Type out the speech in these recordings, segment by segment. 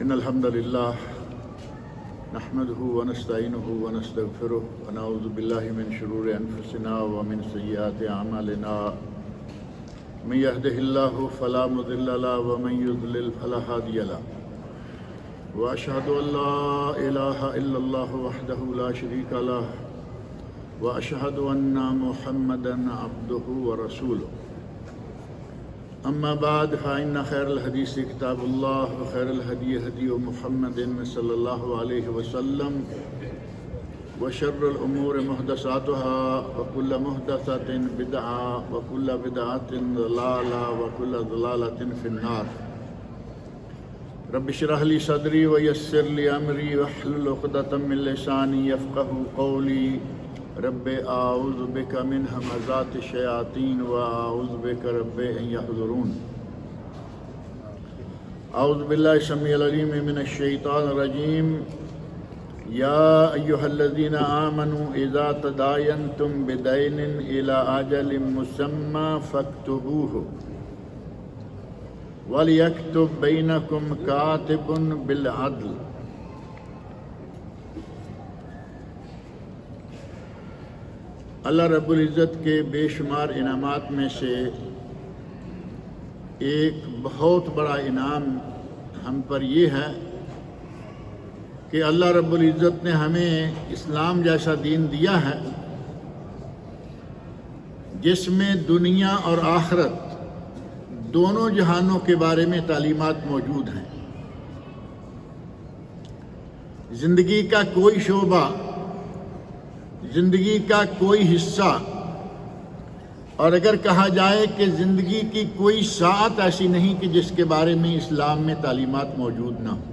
إن الحمد لله نحمده ونستعينه ونستغفره ونعوذ بالله من شرور أنفسنا ومن سيئات أعمالنا من يهده الله فلا مضل له ومن يضلل فلا هادي له وأشهد أن لا إله إلا الله وحده لا شريك له وأشهد أن محمدا عبده ورسوله أما بعد فإن خير الحديث كتاب الله وخير الهدي هدي محمد صلى الله عليه وسلم وشر الأمور محدثاتها وكل محدثة بدعة وكل بدعة ضلالة وكل ضلالة في النار رب اشرح لي صدري ويسر لي أمري واحلل عقدة من لساني يفقهوا قولي رب اعوذ بک من همزات الشیاطین واعوذ بک رب ان یحضرون اعوذ باللہ السمیع العلیم من الشیطان الرجیم یا ایہا الذین آمنوا اذا تداینتم بدین الى اجل مسمی فاکتبوه ولیکتب بینکم کاتب بالعدل۔ اللہ رب العزت کے بے شمار انعامات میں سے ایک بہت بڑا انعام ہم پر یہ ہے کہ اللہ رب العزت نے ہمیں اسلام جیسا دین دیا ہے جس میں دنیا اور آخرت دونوں جہانوں کے بارے میں تعلیمات موجود ہیں۔ زندگی کا کوئی شعبہ، زندگی کا کوئی حصہ، اور اگر کہا جائے کہ زندگی کی کوئی ساعت ایسی نہیں کہ جس کے بارے میں اسلام میں تعلیمات موجود نہ ہوں۔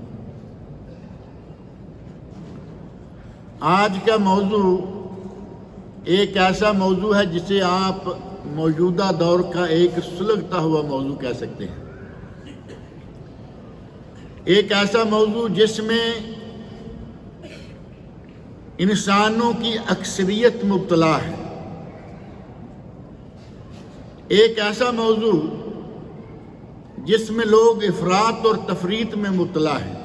آج کا موضوع ایک ایسا موضوع ہے جسے آپ موجودہ دور کا ایک سلگتا ہوا موضوع کہہ سکتے ہیں۔ ایک ایسا موضوع جس میں انسانوں کی اکثریت مبتلا ہے، ایک ایسا موضوع جس میں لوگ افراط اور تفریط میں مبتلا ہیں،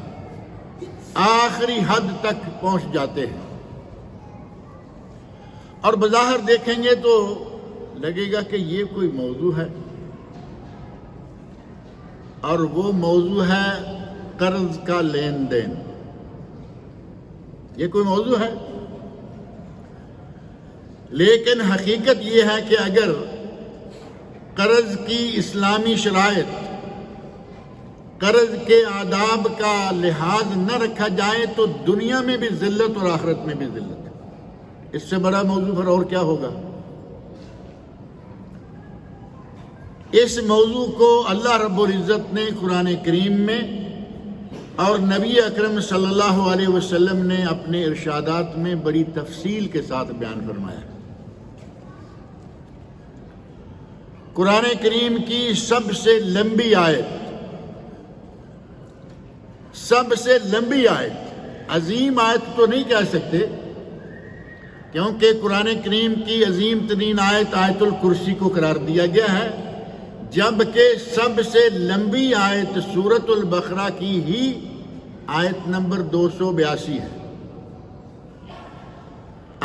آخری حد تک پہنچ جاتے ہیں، اور بظاہر دیکھیں گے تو لگے گا کہ یہ کوئی موضوع ہے، اور وہ موضوع ہے قرض کا لین دین۔ یہ کوئی موضوع ہے، لیکن حقیقت یہ ہے کہ اگر قرض کی اسلامی شرائط، قرض کے آداب کا لحاظ نہ رکھا جائے تو دنیا میں بھی ذلت اور آخرت میں بھی ذلت ہے۔ اس سے بڑا موضوع پھر اور کیا ہوگا؟ اس موضوع کو اللہ رب العزت نے قرآن کریم میں اور نبی اکرم صلی اللہ علیہ وسلم نے اپنے ارشادات میں بڑی تفصیل کے ساتھ بیان فرمایا ہے۔ قرآن کریم کی سب سے لمبی آیت، عظیم آیت تو نہیں کہہ سکتے کیونکہ قرآن کریم کی عظیم ترین آیت آیت الکرسی کو قرار دیا گیا ہے، جبکہ سب سے لمبی آیت سورۃ البقرہ کی ہی آیت نمبر 282 ہے۔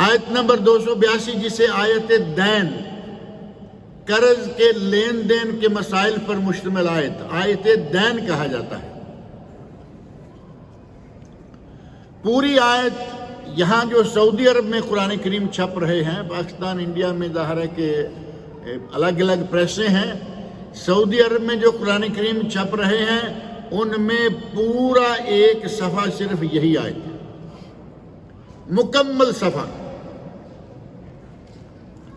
آیت نمبر 282 جسے آیت دین، قرض کے لین دین کے مسائل پر مشتمل آیت دین کہا جاتا ہے۔ پوری آیت یہاں جو سعودی عرب میں قرآن کریم چھپ رہے ہیں، پاکستان انڈیا میں ظاہر ہے کہ الگ الگ پریسیں ہیں، سعودی عرب میں جو قرآن کریم چھپ رہے ہیں ان میں پورا ایک صفحہ صرف یہی آیت ہے، مکمل صفحہ۔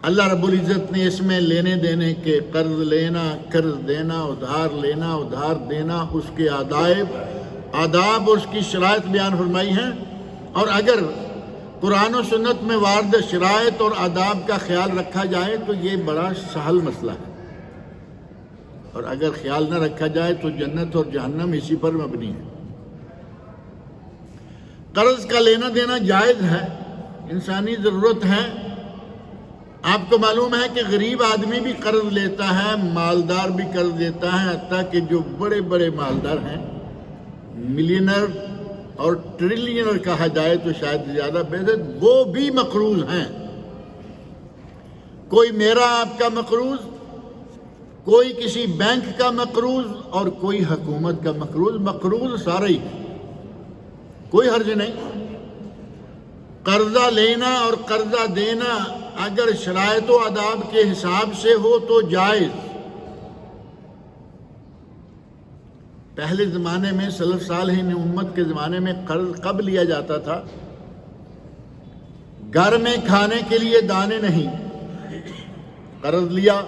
اللہ رب العزت نے اس میں لینے دینے کے، قرض لینا، قرض دینا، ادھار لینا، ادھار دینا، اس کے آداب اور اس کی شرائط بیان فرمائی ہیں۔ اور اگر قرآن و سنت میں وارد شرائط اور آداب کا خیال رکھا جائے تو یہ بڑا سہل مسئلہ ہے، اور اگر خیال نہ رکھا جائے تو جنت اور جہنم اسی پر مبنی ہے۔ قرض کا لینا دینا جائز ہے، انسانی ضرورت ہے۔ آپ کو معلوم ہے کہ غریب آدمی بھی قرض لیتا ہے، مالدار بھی قرض لیتا ہے، حتیٰ کہ جو بڑے بڑے مالدار ہیں ملینر اور ٹریلینر کہا جائے تو شاید زیادہ بہتر، وہ بھی مقروض ہیں. کوئی میرا آپ کا مقروض، کوئی کسی بینک کا مقروض اور کوئی حکومت کا مقروض سارے ہی ہیں، کوئی حرج نہیں. قرضہ لینا اور قرضہ دینا اگر شرائط و آداب کے حساب سے ہو تو جائز. پہلے زمانے میں سلف صالحین امت کے زمانے میں قرض کب لیا جاتا تھا؟ گھر میں کھانے کے لیے دانے نہیں، قرض لیا،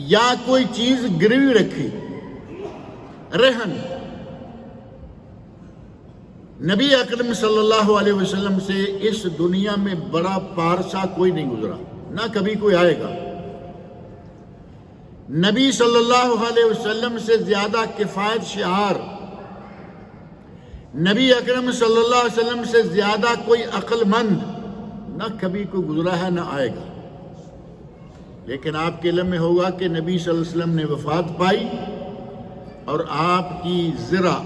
یا کوئی چیز گروی رکھی، رہن. نبی اکرم صلی اللہ علیہ وسلم سے اس دنیا میں بڑا پارسا کوئی نہیں گزرا، نہ کبھی کوئی آئے گا. نبی صلی اللہ علیہ وسلم سے زیادہ کفایت شعار، نبی اکرم صلی اللہ علیہ وسلم سے زیادہ کوئی عقل مند نہ کبھی کوئی گزرا ہے نہ آئے گا. لیکن آپ کے علم میں ہوگا کہ نبی صلی اللہ علیہ وسلم نے وفات پائی اور آپ کی زرہ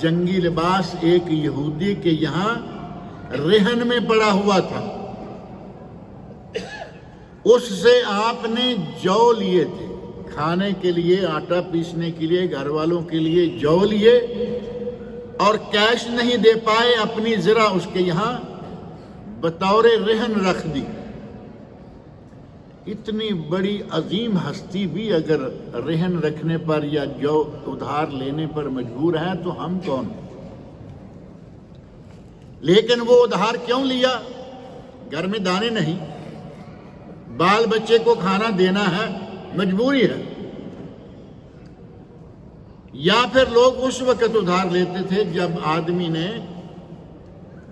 جنگی لباس ایک یہودی کے یہاں رہن میں پڑا ہوا تھا. اس سے آپ نے جو لیے تھے کھانے کے لیے، آٹا پیسنے کے لیے، گھر والوں کے لیے جو لیے، اور کیش نہیں دے پائے، اپنی زرہ اس کے یہاں بطور رہن رکھ دی. اتنی بڑی عظیم ہستی بھی اگر رہن رکھنے پر یا جو ادھار لینے پر مجبور ہے تو ہم کون؟ لیکن وہ ادھار کیوں لیا؟ گھر میں دانے نہیں، بال بچے کو کھانا دینا ہے، مجبوری ہے. یا پھر لوگ اس وقت ادھار لیتے تھے جب آدمی نے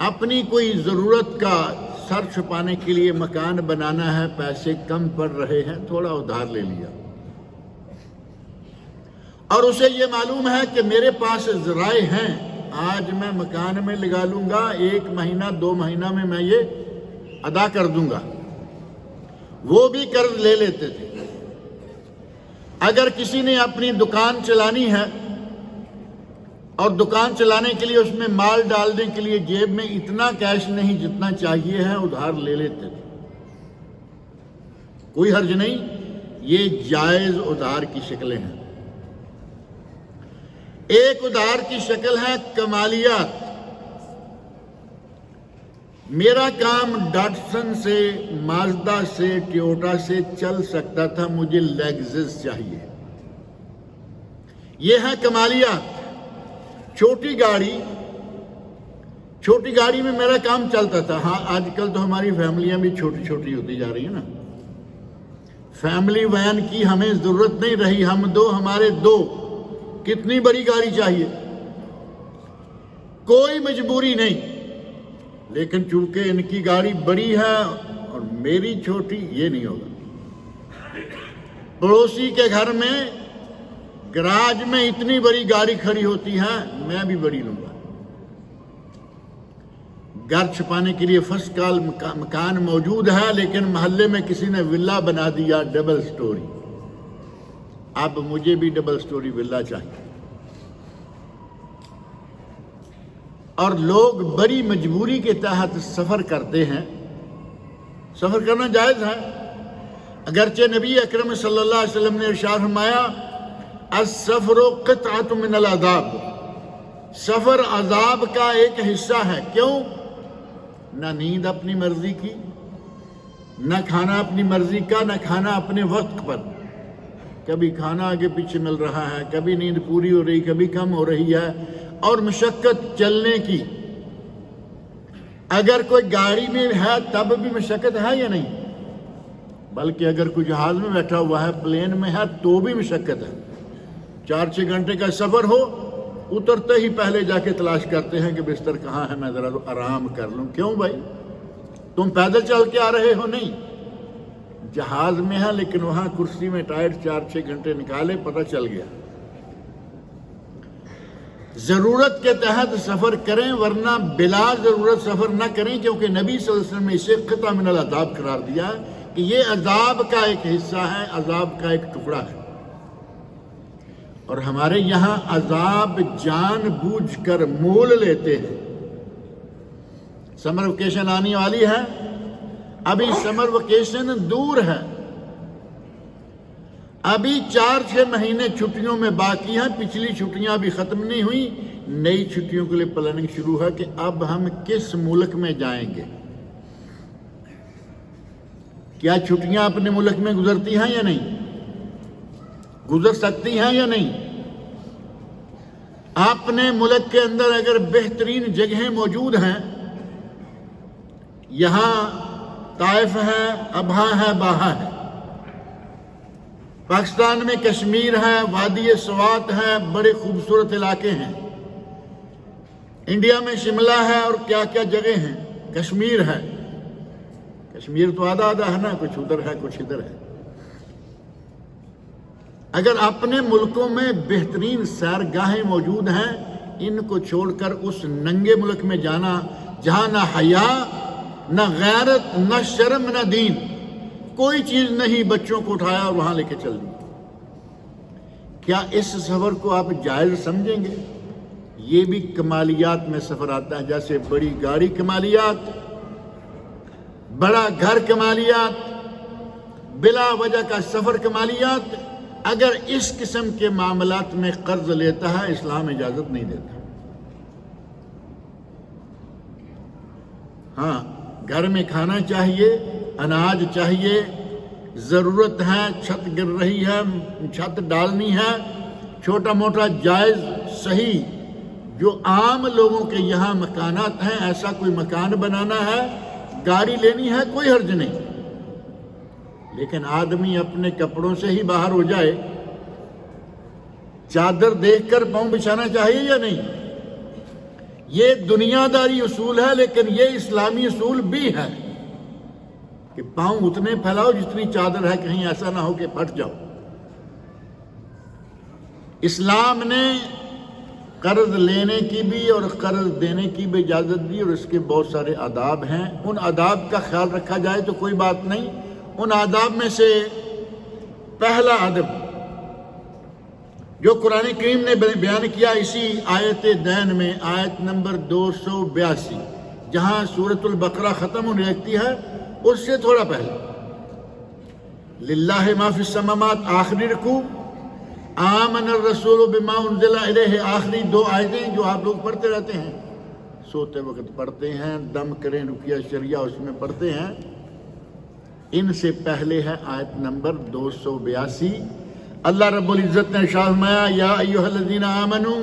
اپنی کوئی ضرورت کا سر چھپانے کے لیے مکان بنانا ہے، پیسے کم پڑ رہے ہیں، تھوڑا ادھار لے لیا. اور اسے یہ معلوم ہے کہ میرے پاس ذرائع ہیں، آج میں مکان میں لگا لوں گا، 1 مہینہ 2 مہینہ میں یہ ادا کر دوں گا. وہ بھی قرض لے لیتے تھے. اگر کسی نے اپنی دکان چلانی ہے اور دکان چلانے کے لیے اس میں مال ڈالنے کے لیے جیب میں اتنا کیش نہیں جتنا چاہیے ہے، ادھار لے لیتے تھے. کوئی حرج نہیں، یہ جائز ادھار کی شکلیں ہیں. ایک ادھار کی شکل ہے کمالیات. میرا کام ڈاٹسن سے، مازدا سے، ٹیوٹا سے چل سکتا تھا، مجھے لیگزس چاہیے. یہ ہے کمالیات. چھوٹی گاڑی میں میرا کام چلتا تھا. ہاں آج کل تو ہماری فیملیاں بھی چھوٹی چھوٹی ہوتی جا رہی ہیں نا. فیملی وین کی ہمیں ضرورت نہیں رہی، ہم دو، ہمارے دو، کتنی بڑی گاڑی چاہیے؟ کوئی مجبوری نہیں. لیکن چونکہ ان کی گاڑی بڑی ہے اور میری چھوٹی، یہ نہیں ہوگا. پڑوسی کے گھر میں گراج میں اتنی بڑی گاڑی کھڑی ہوتی ہے، میں بھی بڑی لوں گا. گھر چھپانے کے لیے فرسٹ کال مکان موجود ہے، لیکن محلے میں کسی نے ولا بنا دیا ڈبل سٹوری. اب مجھے بھی ڈبل سٹوری ولا چاہیے. اور لوگ بڑی مجبوری کے تحت سفر کرتے ہیں. سفر کرنا جائز ہے. اگرچہ نبی اکرم صلی اللہ علیہ وسلم نے ارشاد فرمایا السفر قطعۃ من العذاب، سفر عذاب کا ایک حصہ ہے. کیوں؟ نہ نیند اپنی مرضی کی، نہ کھانا اپنی مرضی کا، نہ کھانا اپنے وقت پر. کبھی کھانا آگے پیچھے مل رہا ہے، کبھی نیند پوری ہو رہی، کبھی کم ہو رہی ہے، اور مشقت چلنے کی. اگر کوئی گاڑی میں ہے تب بھی مشقت ہے یا نہیں؟ بلکہ اگر کوئی جہاز میں بیٹھا ہوا ہے، پلین میں ہے، تو بھی مشقت ہے. 4-6 گھنٹے کا سفر ہو، اترتے ہی پہلے جا کے تلاش کرتے ہیں کہ بستر کہاں ہے، میں ذرا آرام کر لوں. کیوں بھائی؟ تم پیدل چل کے آ رہے ہو؟ نہیں، جہاز میں ہے، لیکن وہاں کرسی میں ٹائٹ 4-6 گھنٹے نکالے، پتہ چل گیا. ضرورت کے تحت سفر کریں، ورنہ بلا ضرورت سفر نہ کریں، کیونکہ نبی صلی اللہ علیہ وسلم نے اسے قطع من العذاب قرار دیا کہ یہ عذاب کا ایک حصہ ہے، عذاب کا ایک ٹکڑا ہے. اور ہمارے یہاں عذاب جان بوجھ کر مول لیتے ہیں۔ سمر ویکیشن آنے والی ہے، ابھی سمر ویکیشن دور ہے، ابھی 4-6 مہینے چھٹیوں میں باقی ہیں، پچھلی چھٹیاں بھی ختم نہیں ہوئی، نئی چھٹیوں کے لیے پلاننگ شروع ہے کہ اب ہم کس ملک میں جائیں گے۔ کیا چھٹیاں اپنے ملک میں گزرتی ہیں یا نہیں؟ گزر سکتی ہیں یا نہیں؟ اپنے ملک کے اندر اگر بہترین جگہیں موجود ہیں، یہاں طائف ہے، ابہا ہے، باہا ہے، پاکستان میں کشمیر ہے، وادی سوات ہے، بڑے خوبصورت علاقے ہیں، انڈیا میں شملہ ہے اور کیا کیا جگہ ہیں، کشمیر ہے، کشمیر تو آدھا آدھا ہے نا، کچھ ادھر ہے کچھ ادھر ہے۔ اگر اپنے ملکوں میں بہترین سیرگاہیں موجود ہیں، ان کو چھوڑ کر اس ننگے ملک میں جانا جہاں نہ حیا، نہ غیرت، نہ شرم، نہ دین، کوئی چیز نہیں، بچوں کو اٹھایا اور وہاں لے کے چل دی، کیا اس سفر کو آپ جائز سمجھیں گے؟ یہ بھی کمالیات میں سفر آتا ہے، جیسے بڑی گاڑی کمالیات، بڑا گھر کمالیات، بلا وجہ کا سفر کمالیات۔ اگر اس قسم کے معاملات میں قرض لیتا ہے، اسلام اجازت نہیں دیتا۔ ہاں، گھر میں کھانا چاہیے، اناج چاہیے، ضرورت ہے، چھت گر رہی ہے، چھت ڈالنی ہے، چھوٹا موٹا جائز صحیح جو عام لوگوں کے یہاں مکانات ہیں، ایسا کوئی مکان بنانا ہے، گاڑی لینی ہے، کوئی حرج نہیں۔ لیکن آدمی اپنے کپڑوں سے ہی باہر ہو جائے، چادر دیکھ کر پاؤں بچھانا چاہیے یا نہیں؟ یہ دنیا داری اصول ہے، لیکن یہ اسلامی اصول بھی ہے کہ پاؤں اتنے پھیلاؤ جتنی چادر ہے، کہیں ایسا نہ ہو کہ پھٹ جاؤ۔ اسلام نے قرض لینے کی بھی اور قرض دینے کی بھی اجازت دی، اور اس کے بہت سارے آداب ہیں، ان آداب کا خیال رکھا جائے تو کوئی بات نہیں۔ ان آداب میں سے پہلا ادب جو قرآن کریم نے بیان کیا اسی آیت دین میں، آیت نمبر 282، جہاں سورۃ البقرہ ختم ہونے لگتی ہے، اس سے تھوڑا پہلے للہ ما فی السماوات، آخری رکوع، آمن الرسول بما انزل الیہ، آخری 2 آیتیں جو آپ لوگ پڑھتے رہتے ہیں، سوتے وقت پڑھتے ہیں، دم کریں رقیہ شریعہ اس میں پڑھتے ہیں، ان سے پہلے ہے آیت نمبر 282۔ اللہ رب العزت نے ارشاد فرمایا، یا ایھا الذین آمنوا،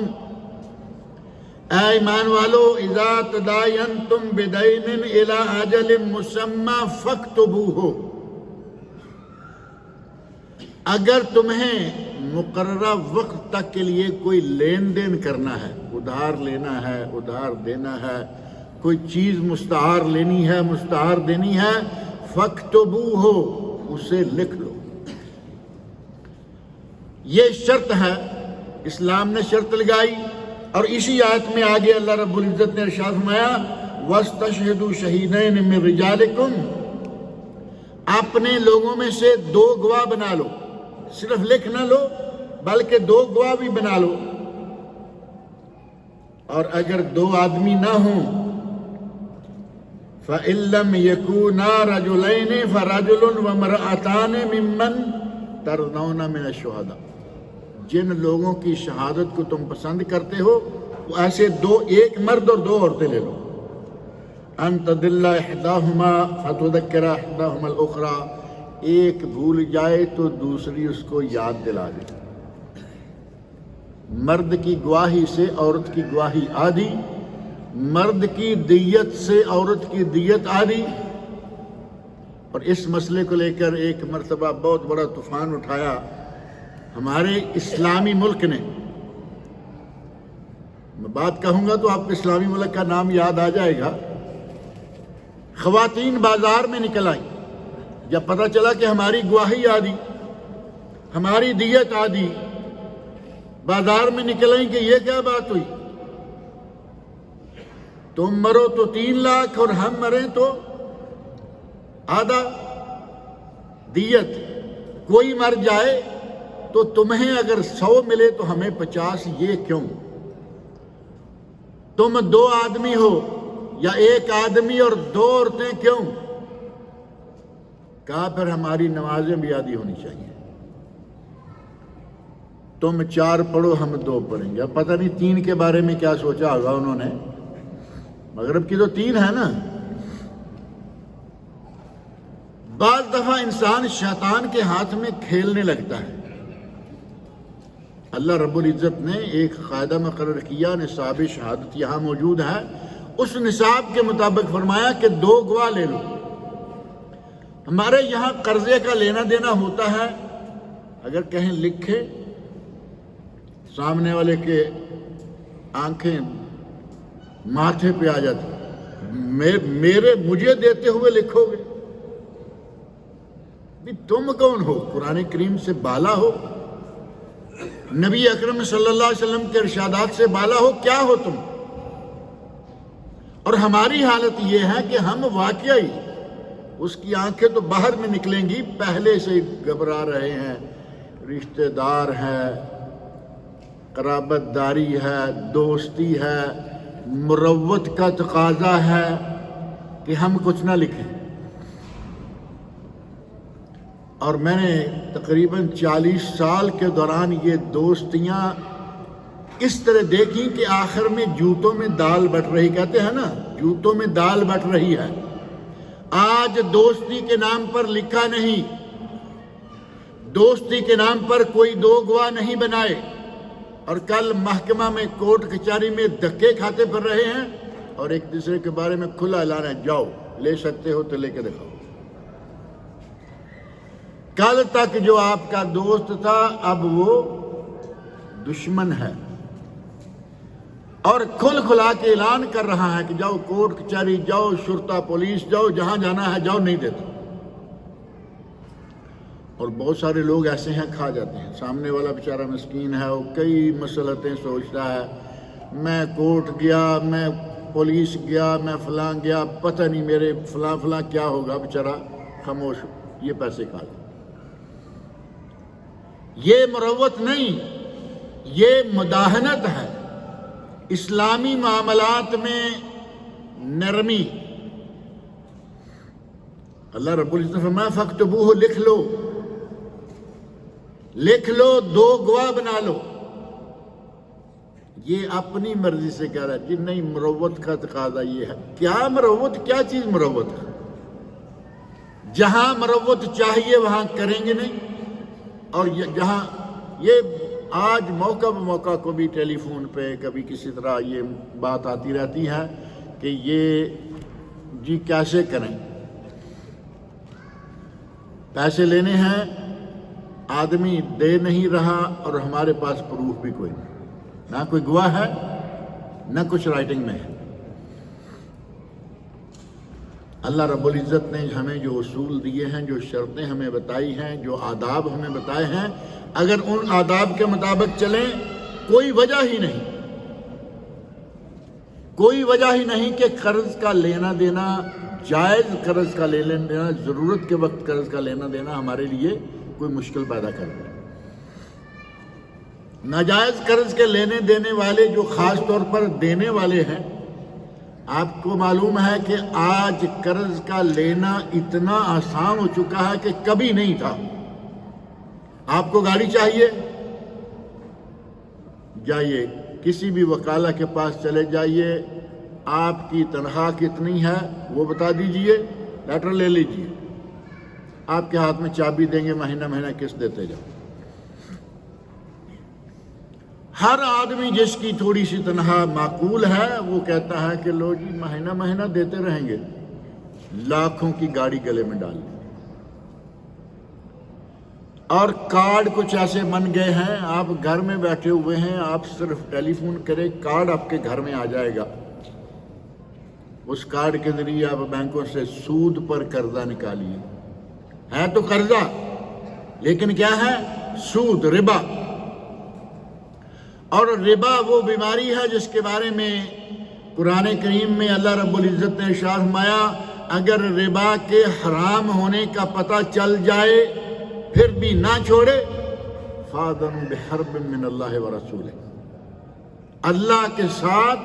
اے ایمان والو، اذا تداینتم بدین الی اجل مسمی فاکتبوہ، اگر تمہیں مقررہ وقت تک کے لیے کوئی لین دین کرنا ہے، ادھار لینا ہے، ادھار دینا ہے، کوئی چیز مستعار لینی ہے، مستعار دینی ہے، فاکتبوہ، اسے لکھ لو۔ یہ شرط ہے، اسلام نے شرط لگائی، اور اسی آیت میں آگے اللہ رب العزت نے ارشاد فرمایا، وَاسْتَشْهِدُوا شَهِيدَيْنِ مِن رِجَالِكُمْ، اپنے لوگوں میں سے 2 گواہ بنا لو، صرف لکھ نہ لو بلکہ 2 گواہ بھی بنا لو، اور اگر 2 آدمی نہ ہوں، فَإِن لَّمْ يَكُونَا رَجُلَيْنِ فَرَجُلٌ وَامْرَأَتَانِ مِمَّن تَرْضَوْنَ مِنَ الشُّهَدَاءِ، جن لوگوں کی شہادت کو تم پسند کرتے ہو، وہ ایسے 2، 1 مرد اور 2 عورتیں لے لو، أَن تَضِلَّ إِحْدَاهُمَا فَتُذَكِّرَ إِحْدَاهُمَا الْأُخْرَىٰ، ایک بھول جائے تو دوسری اس کو یاد دلا دے۔ مرد کی گواہی سے عورت کی گواہی آدھی، مرد کی دیت سے عورت کی دیت آدھی۔ اور اس مسئلے کو لے کر ایک مرتبہ بہت بڑا طوفان اٹھایا ہمارے اسلامی ملک نے۔ میں بات کہوں گا تو آپ کو اسلامی ملک کا نام یاد آ جائے گا۔ خواتین بازار میں نکل آئیں، جب پتہ چلا کہ ہماری گواہی آدھی، ہماری دیت آدھی، بازار میں نکل آئیں کہ یہ کیا بات ہوئی، تم مرو تو 3 لاکھ اور ہم مریں تو آدھا دیت، کوئی مر جائے تو تمہیں اگر 100 ملے تو ہمیں 50، یہ کیوں؟ تم 2 آدمی ہو یا 1 آدمی اور 2 عورتیں کیوں؟ کہا پھر ہماری نمازیں بھی آدھی ہونی چاہیے، تم 4 پڑھو ہم 2 پڑھیں گے۔ اب پتہ نہیں 3 کے بارے میں کیا سوچا ہوگا انہوں نے، مغرب کی تو 3 ہے نا۔ بعض دفعہ انسان شیطان کے ہاتھ میں کھیلنے لگتا ہے۔ اللہ رب العزت نے ایک قاعدہ مقرر کیا، نصاب شہادت یہاں موجود ہے، اس نصاب کے مطابق فرمایا کہ 2 گواہ لے لو۔ ہمارے یہاں قرضے کا لینا دینا ہوتا ہے، اگر کہیں لکھے سامنے والے کے آنکھیں ماتھے پہ آ جاتی، مجھے دیتے ہوئے لکھو گے؟ تم کون ہو؟ قرآن کریم سے بالا ہو، نبی اکرم صلی اللہ علیہ وسلم کے ارشادات سے بالا ہو، کیا ہو تم؟ اور ہماری حالت یہ ہے کہ ہم واقعی اس کی آنکھیں تو باہر میں نکلیں گی، پہلے سے گھبرا رہے ہیں، رشتہ دار ہے، قرابت داری ہے، دوستی ہے، مروت کا تقاضا ہے کہ ہم کچھ نہ لکھیں۔ اور میں نے تقریباً 40 سال کے دوران یہ دوستیاں اس طرح دیکھی کہ آخر میں جوتوں میں دال بٹ رہی، کہتے ہیں نا جوتوں میں دال بٹ رہی ہے۔ آج دوستی کے نام پر لکھا نہیں، دوستی کے نام پر کوئی 2 گواہ نہیں بنائے، اور کل محکمہ میں کورٹ کچہری میں دھکے کھاتے پھر رہے ہیں، اور ایک دوسرے کے بارے میں کھلا اعلان ہے، جاؤ لے سکتے ہو تو لے کے دکھاؤ۔ کل تک جو آپ کا دوست تھا اب وہ دشمن ہے، اور کھل کھلا کے اعلان کر رہا ہے کہ جاؤ کورٹ کچہری جاؤ، شرطہ پولیس جاؤ، جہاں جانا ہے جاؤ، نہیں دیتا۔ اور بہت سارے لوگ ایسے ہیں کھا جاتے ہیں، سامنے والا بیچارہ مسکین ہے، وہ کئی مصلحتیں سوچتا ہے، میں کورٹ گیا، میں پولیس گیا، میں فلاں گیا، پتہ نہیں میرے فلاں فلاں کیا ہوگا، بیچارہ خاموش ہو، یہ پیسے کھا لے۔ یہ مروت نہیں، یہ مداہنت ہے۔ اسلامی معاملات میں نرمی، اللہ رب العزت نے فرمایا فَاكْتُبُوهُ، لکھ لو 2 گواہ بنا لو۔ یہ اپنی مرضی سے کہہ رہا ہے جی نہیں، مروت کا تقاضا یہ ہے۔ کیا مروت؟ کیا چیز مروت ہے؟ جہاں مروت چاہیے وہاں کریں گے نہیں، اور جہاں یہ آج موقع بموقع کو بھی ٹیلی فون پہ کبھی کسی طرح یہ بات آتی رہتی ہے کہ یہ جی کیسے کریں، پیسے لینے ہیں، آدمی دے نہیں رہا، اور ہمارے پاس پروف بھی کوئی نہیں، نہ کوئی گواہ ہے نہ کچھ رائٹنگ میں ہے۔ اللہ رب العزت نے ہمیں جو اصول دیے ہیں، جو شرطیں ہمیں بتائی ہیں، جو آداب ہمیں بتائے ہیں، اگر ان آداب کے مطابق چلیں، کوئی وجہ ہی نہیں، کوئی وجہ ہی نہیں کہ قرض کا لینا دینا، جائز قرض کا لینا دینا، ضرورت کے وقت قرض کا لینا دینا ہمارے لیے کوئی مشکل پیدا کر دے۔ ناجائز قرض کے لینے دینے والے جو خاص طور پر دینے والے ہیں، آپ کو معلوم ہے کہ آج قرض کا لینا اتنا آسان ہو چکا ہے کہ کبھی نہیں تھا۔ آپ کو گاڑی چاہیے، جائیے کسی بھی وکالہ کے پاس چلے جائیے، آپ کی تنخواہ کتنی ہے وہ بتا دیجئے، لیٹر لے لیجئے، آپ کے ہاتھ میں چابی دیں گے، مہینہ مہینہ قسط دیتے جاؤ۔ ہر آدمی جس کی تھوڑی سی تنخواہ معقول ہے وہ کہتا ہے کہ لو جی مہینہ مہینہ دیتے رہیں گے، لاکھوں کی گاڑی گلے میں ڈال لی۔ اور کارڈ کچھ ایسے بن گئے ہیں، آپ گھر میں بیٹھے ہوئے ہیں، آپ صرف ٹیلی فون کریں، کارڈ آپ کے گھر میں آ جائے گا، اس کارڈ کے ذریعے آپ بینکوں سے سود پر قرضہ نکالیے۔ ہے تو قرضہ، لیکن کیا ہے؟ سود، ربا۔ اور ربا وہ بیماری ہے جس کے بارے میں قرآن کریم میں اللہ رب العزت نے ارشاد فرمایا، اگر ربا کے حرام ہونے کا پتہ چل جائے پھر بھی نہ چھوڑے، فَآذَنُوا بِحَرْبٍ مِّنَ اللَّهِ وَرَسُولِهِ، اللہ کے ساتھ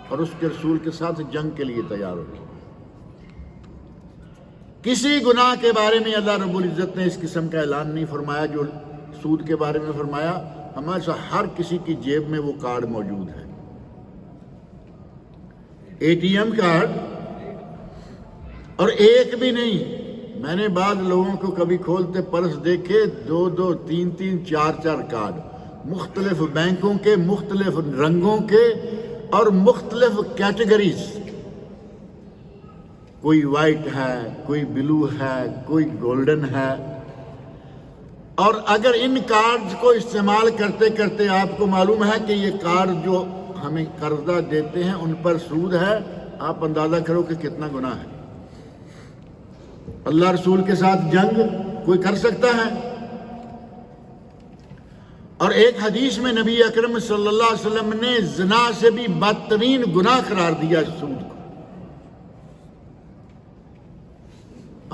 اور اس کے رسول کے ساتھ جنگ کے لیے تیار ہو گئے۔ کسی گناہ کے بارے میں اللہ رب العزت نے اس قسم کا اعلان نہیں فرمایا جو سود کے بارے میں فرمایا۔ ہمارے ساتھ ہر کسی کی جیب میں وہ کارڈ موجود ہے، اے ٹی ایم کارڈ، اور ایک بھی نہیں۔ میں نے بعض لوگوں کو کبھی کھولتے پرس دیکھے، 2 3 4 کارڈ، مختلف بینکوں کے، مختلف رنگوں کے اور مختلف کیٹیگریز، کوئی وائٹ ہے، کوئی بلو ہے، کوئی گولڈن ہے۔ اور اگر ان کارڈز کو استعمال کرتے کرتے آپ کو معلوم ہے کہ یہ کارڈ جو ہمیں قرضہ دیتے ہیں ان پر سود ہے، آپ اندازہ کرو کہ کتنا گناہ ہے۔ اللہ رسول کے ساتھ جنگ کوئی کر سکتا ہے؟ اور ایک حدیث میں نبی اکرم صلی اللہ علیہ وسلم نے زنا سے بھی بدترین گناہ قرار دیا سود کو۔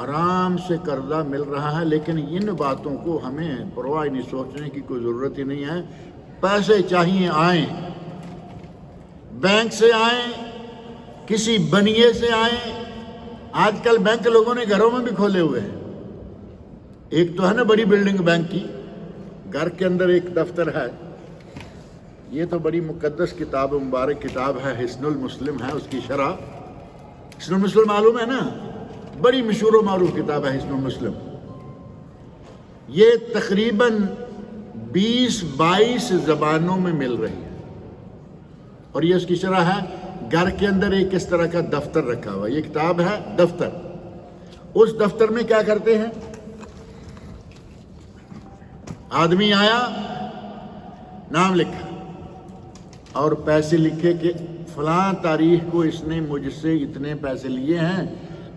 آرام سے قرضہ مل رہا ہے، لیکن ان باتوں کو ہمیں پرواہ نہیں، سوچنے کی کوئی ضرورت ہی نہیں ہے۔ پیسے چاہیے آئیں، بینک سے آئیں، کسی بنیے سے آئیں۔ آج کل بینک لوگوں نے گھروں میں بھی کھولے ہوئے ہیں۔ ایک تو ہے نا بڑی بلڈنگ بینک کی، گھر کے اندر ایک دفتر ہے۔ یہ تو بڑی مقدس کتاب، مبارک کتاب ہے، حسن المسلم ہے اس کی شرح۔ حسن المسلم معلوم ہے نا، بڑی مشہور و معروف کتاب ہے حسن المسلم۔ یہ تقریباً 20-22 زبانوں میں مل رہی ہے، اور یہ اس کی شرح ہے۔ گھر کے اندر ایک اس طرح کا دفتر رکھا ہوا، یہ کتاب ہے دفتر۔ اس دفتر میں کیا کرتے ہیں؟ آدمی آیا، نام لکھا اور پیسے لکھے کہ فلاں تاریخ کو اس نے مجھ سے اتنے پیسے لیے ہیں،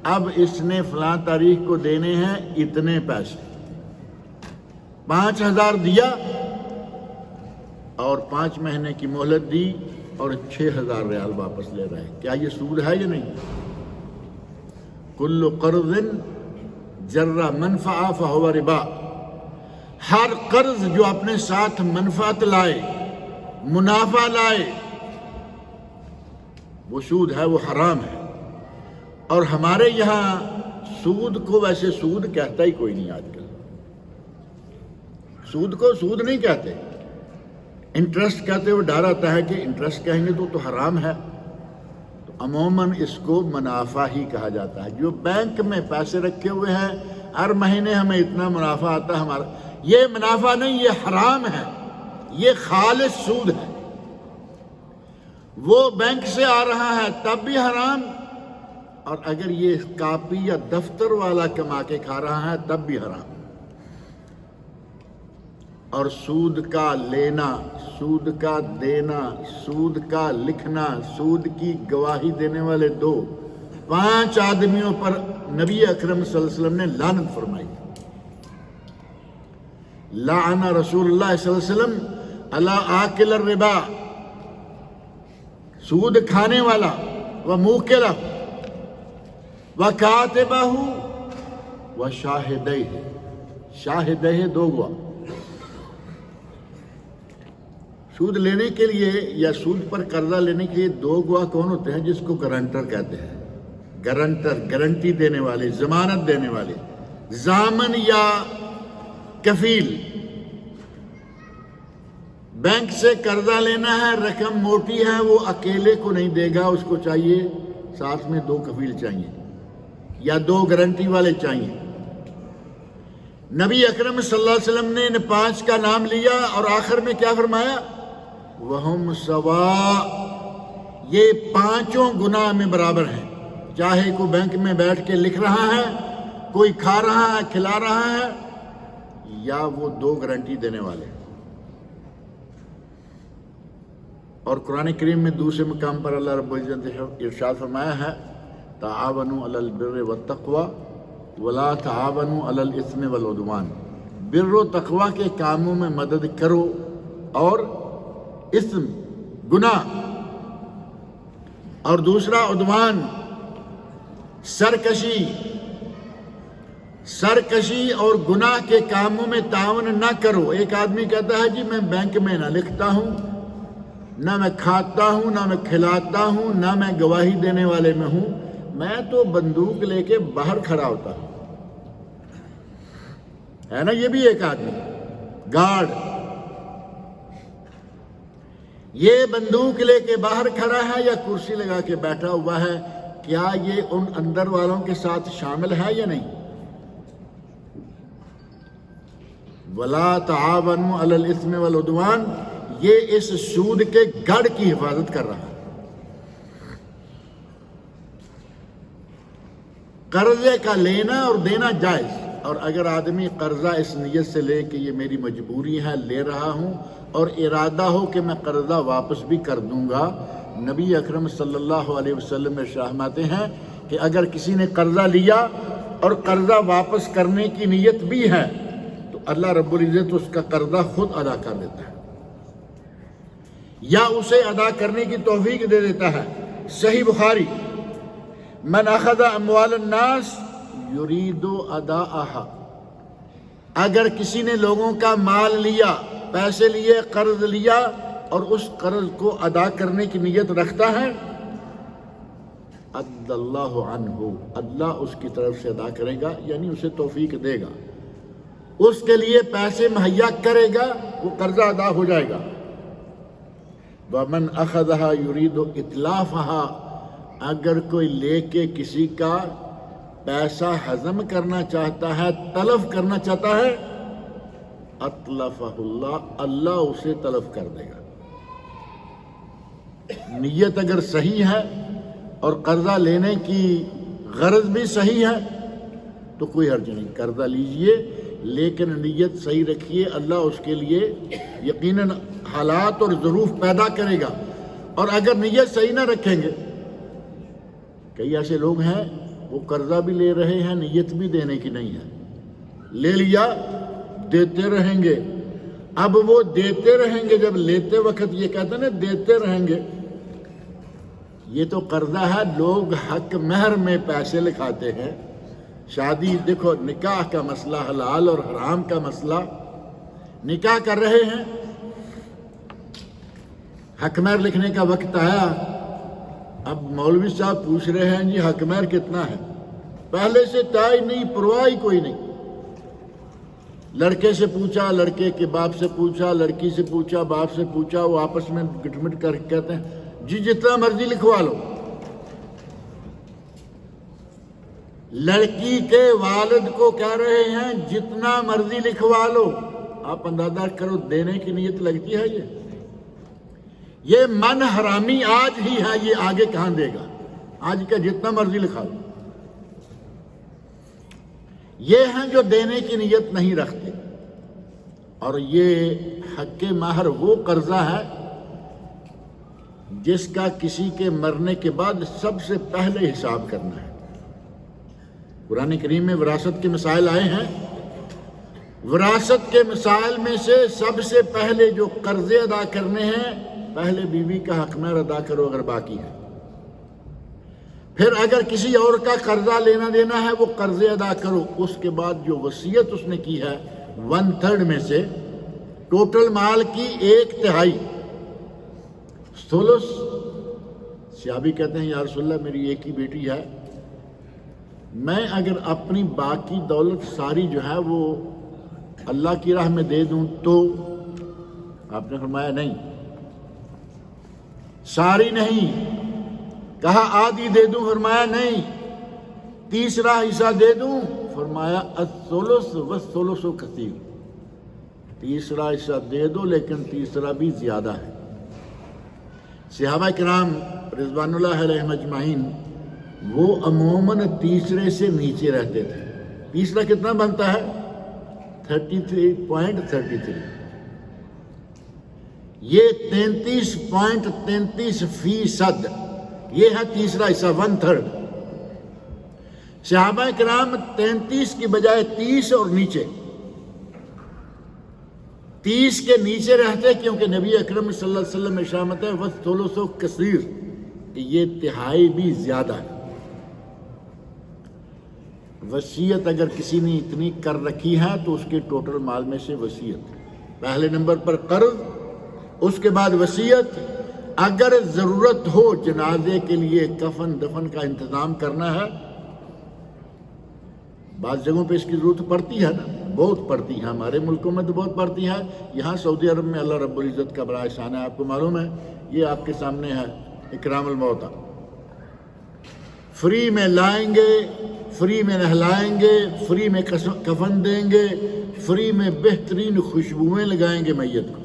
اب اس نے فلاں تاریخ کو دینے ہیں اتنے پیسے۔ 5000 دیا اور 5 مہینے کی مہلت دی اور 6000 ریال واپس لے رہے ہیں۔ کیا یہ سود ہے یا نہیں؟ کل قرض جر منفعہ فہو ربا، ہر قرض جو اپنے ساتھ منفعت لائے، منافع لائے، وہ سود ہے، وہ حرام ہے۔ اور ہمارے یہاں سود کو ویسے سود کہتا ہی کوئی نہیں آج کل۔ سود کو سود نہیں کہتے، انٹرسٹ کہتے ہوئے ڈر آتا ہے کہ انٹرسٹ کہیں گے تو حرام ہے۔ تو عموماً اس کو منافع ہی کہا جاتا ہے۔ جو بینک میں پیسے رکھے ہوئے ہیں، ہر مہینے ہمیں اتنا منافع آتا ہے، ہمارا یہ منافع نہیں، یہ حرام ہے، یہ خالص سود ہے۔ وہ بینک سے آ رہا ہے تب بھی حرام، اور اگر یہ کاپی یا دفتر والا کما کے کھا رہا ہے تب بھی حرام۔ اور سود کا لینا، سود کا دینا، سود کا لکھنا، سود کی گواہی دینے والے 5 آدمیوں پر نبی اکرم صلی اللہ علیہ وسلم نے لعنت فرمائی۔ لعن رسول اللہ صلی اللہ علیہ وسلم علی آکل الربا، سود کھانے والا، وموکلہ، وکاتبہ، وشاہدہ، شاہدہ 2 گواہ۔ سود لینے کے لیے یا سود پر قرضہ لینے کے لیے 2 گواہ کون ہوتے ہیں؟ جس کو گارنٹر کہتے ہیں۔ گارنٹر، گارنٹی دینے والے، ضمانت دینے والے، ضامن یا کفیل۔ بینک سے قرضہ لینا ہے، رقم موٹی ہے، وہ اکیلے کو نہیں دے گا، اس کو چاہیے ساتھ میں 2 کفیل چاہیے یا 2 گارنٹی والے چاہیے۔ نبی اکرم صلی اللہ علیہ وسلم نے ان 5 کا نام لیا اور آخر میں کیا فرمایا؟ وَهُمْ سَوَاءٌ، یہ 5 گناہ میں برابر ہیں۔ چاہے کوئی بینک میں بیٹھ کے لکھ رہا ہے، کوئی کھا رہا ہے، کھلا رہا ہے، یا وہ 2 گارنٹی دینے والے۔ اور قرآن کریم میں دوسرے مقام پر اللہ رب العزت نے ارشاد فرمایا ہے، تعاونوا علی البر والتقوی ولا تعاونوا علی الاثم والعدوان، بر و تقوی کے کاموں میں مدد کرو اور اثم، گناہ، اور دوسرا عدوان، سرکشی، سرکشی اور گناہ کے کاموں میں تعاون نہ کرو۔ ایک آدمی کہتا ہے جی میں بینک میں نہ لکھتا ہوں، نہ میں کھاتا ہوں، نہ میں کھلاتا ہوں، نہ میں گواہی دینے والے میں ہوں، میں تو بندوق لے کے باہر کھڑا ہوتا ہوں، ہے نا؟ یہ بھی ایک آدمی گارڈ، یہ بندوق لے کے باہر کھڑا ہے یا کرسی لگا کے بیٹھا ہوا ہے، کیا یہ ان اندر والوں کے ساتھ شامل ہے یا نہیں؟ وَلَا تَعَاوَنُوا عَلَى الْإِثْمِ وَالْعُدْوَانِ، یہ اس سود کے گڑھ کی حفاظت کر رہا ہے۔ قرضے کا لینا اور دینا جائز، اور اگر آدمی قرضہ اس نیت سے لے کہ یہ میری مجبوری ہے، لے رہا ہوں، اور ارادہ ہو کہ میں قرضہ واپس بھی کر دوں گا، نبی اکرم صلی اللہ علیہ وسلم فرماتے ہیں کہ اگر کسی نے قرضہ لیا اور قرضہ واپس کرنے کی نیت بھی ہے تو اللہ رب العزت اس کا قرضہ خود ادا کر دیتا ہے یا اسے ادا کرنے کی توفیق دے دیتا ہے۔ صحیح بخاری، من اخذ اموال الناس یرید اداءها، اگر کسی نے لوگوں کا مال لیا، پیسے لیے، قرض لیا اور اس قرض کو ادا کرنے کی نیت رکھتا ہے، ادى اللہ عنہ، اللہ اس کی طرف سے ادا کرے گا، یعنی اسے توفیق دے گا، اس کے لیے پیسے مہیا کرے گا، وہ قرضہ ادا ہو جائے گا۔ ومن اخذها یرید اتلافها، اگر کوئی لے کے کسی کا پیسہ ہضم کرنا چاہتا ہے، تلف کرنا چاہتا ہے، اتلفہ اللہ، اللہ اسے تلف کر دے گا۔ نیت اگر صحیح ہے اور قرضہ لینے کی غرض بھی صحیح ہے تو کوئی حرج نہیں، قرضہ لیجئے، لیکن نیت صحیح رکھیے، اللہ اس کے لیے یقیناً حالات اور ظروف پیدا کرے گا۔ اور اگر نیت صحیح نہ رکھیں گے، کئی ایسے لوگ ہیں وہ قرضہ بھی لے رہے ہیں، نیت بھی دینے کی نہیں ہے، لے لیا، دیتے رہیں گے، اب وہ دیتے رہیں گے، جب لیتے وقت یہ کہتے ہیں نا دیتے رہیں گے، یہ تو قرضہ ہے، لوگ حق مہر میں پیسے لکھاتے ہیں، شادی دیکھو، نکاح کا مسئلہ، حلال اور حرام کا مسئلہ، نکاح کر رہے ہیں، حق مہر لکھنے کا وقت آیا، اب مولوی صاحب پوچھ رہے ہیں جی حق مہر کتنا ہے، پہلے سے طے نہیں، پرواہ کوئی نہیں، لڑکے سے پوچھا، لڑکے کے باپ سے پوچھا، لڑکی سے پوچھا، باپ سے پوچھا، وہ آپس میں گٹمٹ کر کہتے ہیں جی جتنا مرضی لکھوا لو۔ لڑکی کے والد کو کہہ رہے ہیں جتنا مرضی لکھوا لو، آپ اندازہ کرو دینے کی نیت لگتی ہے یہ من حرامی آج ہی ہے، یہ آگے کہاں دے گا؟ آج کا جتنا مرضی لکھا لو۔ یہ ہیں جو دینے کی نیت نہیں رکھتے، اور یہ حق مہر وہ قرضہ ہے جس کا کسی کے مرنے کے بعد سب سے پہلے حساب کرنا ہے۔ قرآن کریم میں وراثت کے مسائل آئے ہیں، وراثت کے مسائل میں سے سب سے پہلے جو قرضے ادا کرنے ہیں، پہلے بیوی کا حق مہر ادا کرو اگر باقی ہے، پھر اگر کسی اور کا قرضہ لینا دینا ہے وہ قرضے ادا کرو، اس کے بعد جو وصیت اس نے کی ہے 1/3 میں سے ٹوٹل مال کی 1/3 ثلث۔ صحابی کہتے ہیں یا رسول اللہ میری ایک ہی بیٹی ہے، میں اگر اپنی باقی دولت ساری جو ہے وہ اللہ کی راہ میں دے دوں تو؟ آپ نے فرمایا نہیں، ساری نہیں، کہا آدھی دے دوں؟ فرمایا نہیں، تیسرا حصہ دے دوں؟ فرمایا الثلث والثلث کثیر، تیسرا حصہ دے دو لیکن تیسرا بھی زیادہ ہے۔ صحابہ کرام رضوان اللہ علیہم اجمعین وہ عموماً تیسرے سے نیچے رہتے تھے۔ تیسرا کتنا بنتا ہے؟ 33.33، یہ 33.33%، یہ ہے تیسرا حصہ 1/3۔ صحابہ کرام 33 کی بجائے 30 اور نیچے 30 کے نیچے رہتے، کیونکہ نبی اکرم صلی اللہ علیہ وسلم ارشاد ہے وَالثُّلُثُ کثیر، کہ یہ تہائی بھی زیادہ ہے۔ وصیت اگر کسی نے اتنی کر رکھی ہے تو اس کے ٹوٹل مال میں سے وصیت، پہلے نمبر پر قرض، اس کے بعد وصیت۔ اگر ضرورت ہو جنازے کے لیے کفن دفن کا انتظام کرنا ہے، بعض جگہوں پہ اس کی ضرورت پڑتی ہے نا، بہت پڑتی ہے، ہمارے ملکوں میں تو بہت پڑتی ہے، یہاں سعودی عرب میں اللہ رب العزت کا بڑا احسان ہے، آپ کو معلوم ہے، یہ آپ کے سامنے ہے اکرام الموتیٰ، فری میں لائیں گے، فری میں نہلائیں گے، فری میں کفن دیں گے، فری میں بہترین خوشبوئیں لگائیں گے میت کو۔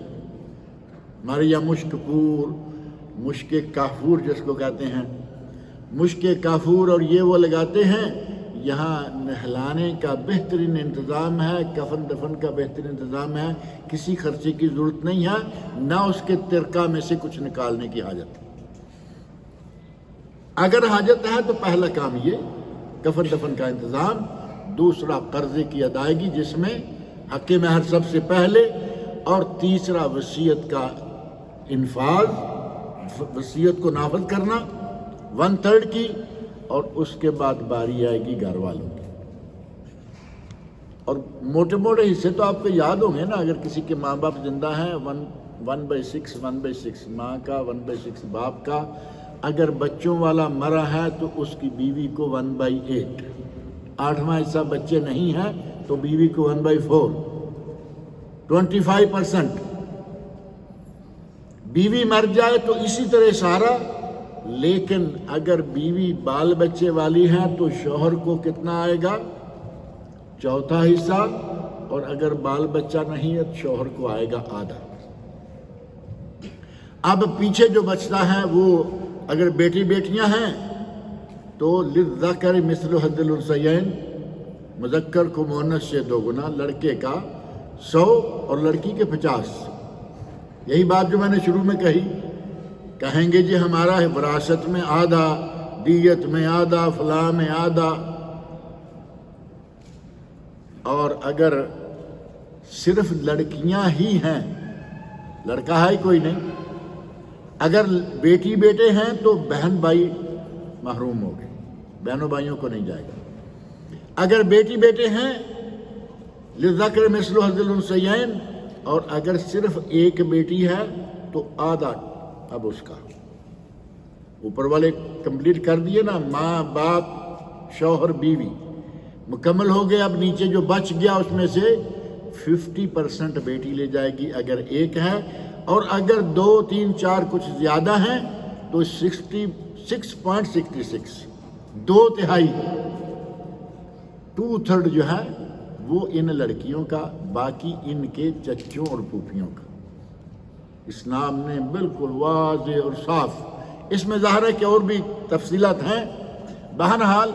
ہمارے یہاں مشک پور، مشک کافور جس کو کہتے ہیں، مشک کافور اور یہ وہ لگاتے ہیں، یہاں نہلانے کا بہترین انتظام ہے، کفن دفن کا بہترین انتظام ہے، کسی خرچے کی ضرورت نہیں ہے، نہ اس کے ترکہ میں سے کچھ نکالنے کی حاجت۔ اگر حاجت ہے تو پہلا کام یہ کفن دفن کا انتظام، دوسرا قرضے کی ادائیگی جس میں حق مہر سب سے پہلے، اور تیسرا وصیت کا انفاذ، وصیت کو نافذ کرنا 1/3 کی، اور اس کے بعد باری آئے گی گھر والوں کی۔ اور موٹے موٹے حصے تو آپ کو یاد ہوں گے نا، اگر کسی کے ماں باپ زندہ ہیں 1/6 ماں کا، 1/6 باپ کا، اگر بچوں والا مرا ہے تو اس کی بیوی کو 1/8، 8واں حصہ بچے نہیں ہیں تو بیوی کو 1/4، 25%۔ بیوی مر جائے تو اسی طرح سارا، لیکن اگر بیوی بال بچے والی ہے تو شوہر کو کتنا آئے گا؟ 1/4 حصہ، اور اگر بال بچہ نہیں ہے تو شوہر کو آئے گا آدھا۔ اب پیچھے جو بچتا ہے وہ اگر بیٹی بیٹیاں ہیں تو للذکر مثل حظ الانثیین، مذکر کو مؤنث سے 2 گنا، لڑکے کا 100 اور لڑکی کے 50۔ یہی بات جو میں نے شروع میں کہی، کہیں گے جی ہمارا وراثت میں آدھا، دیت میں آدھا، فلاں میں آدھا، اور اگر صرف لڑکیاں ہی ہیں، لڑکا ہے ہی کوئی نہیں، اگر بیٹی بیٹے ہیں تو بہن بھائی محروم ہو گئے، بہنوں بھائیوں کو نہیں جائے گا۔ اگر بیٹی بیٹے ہیں للذکر مثل حظ الانثیین، اور اگر صرف ایک بیٹی ہے تو آدھا اب اس کا، اوپر والے کمپلیٹ کر دیے نا، ماں باپ شوہر بیوی مکمل ہو گئے، اب نیچے جو بچ گیا اس میں سے 50% بیٹی لے جائے گی اگر ایک ہے، اور اگر 2 3 4 کچھ زیادہ ہیں تو 66.66، 2/3، 2/3 جو ہے وہ ان لڑکیوں کا، باقی ان کے چچوں اور پھوپھیوں کا۔ اسلام نے بالکل واضح اور صاف، اس میں ظاہر ہے کہ اور بھی تفصیلات ہیں، بہرحال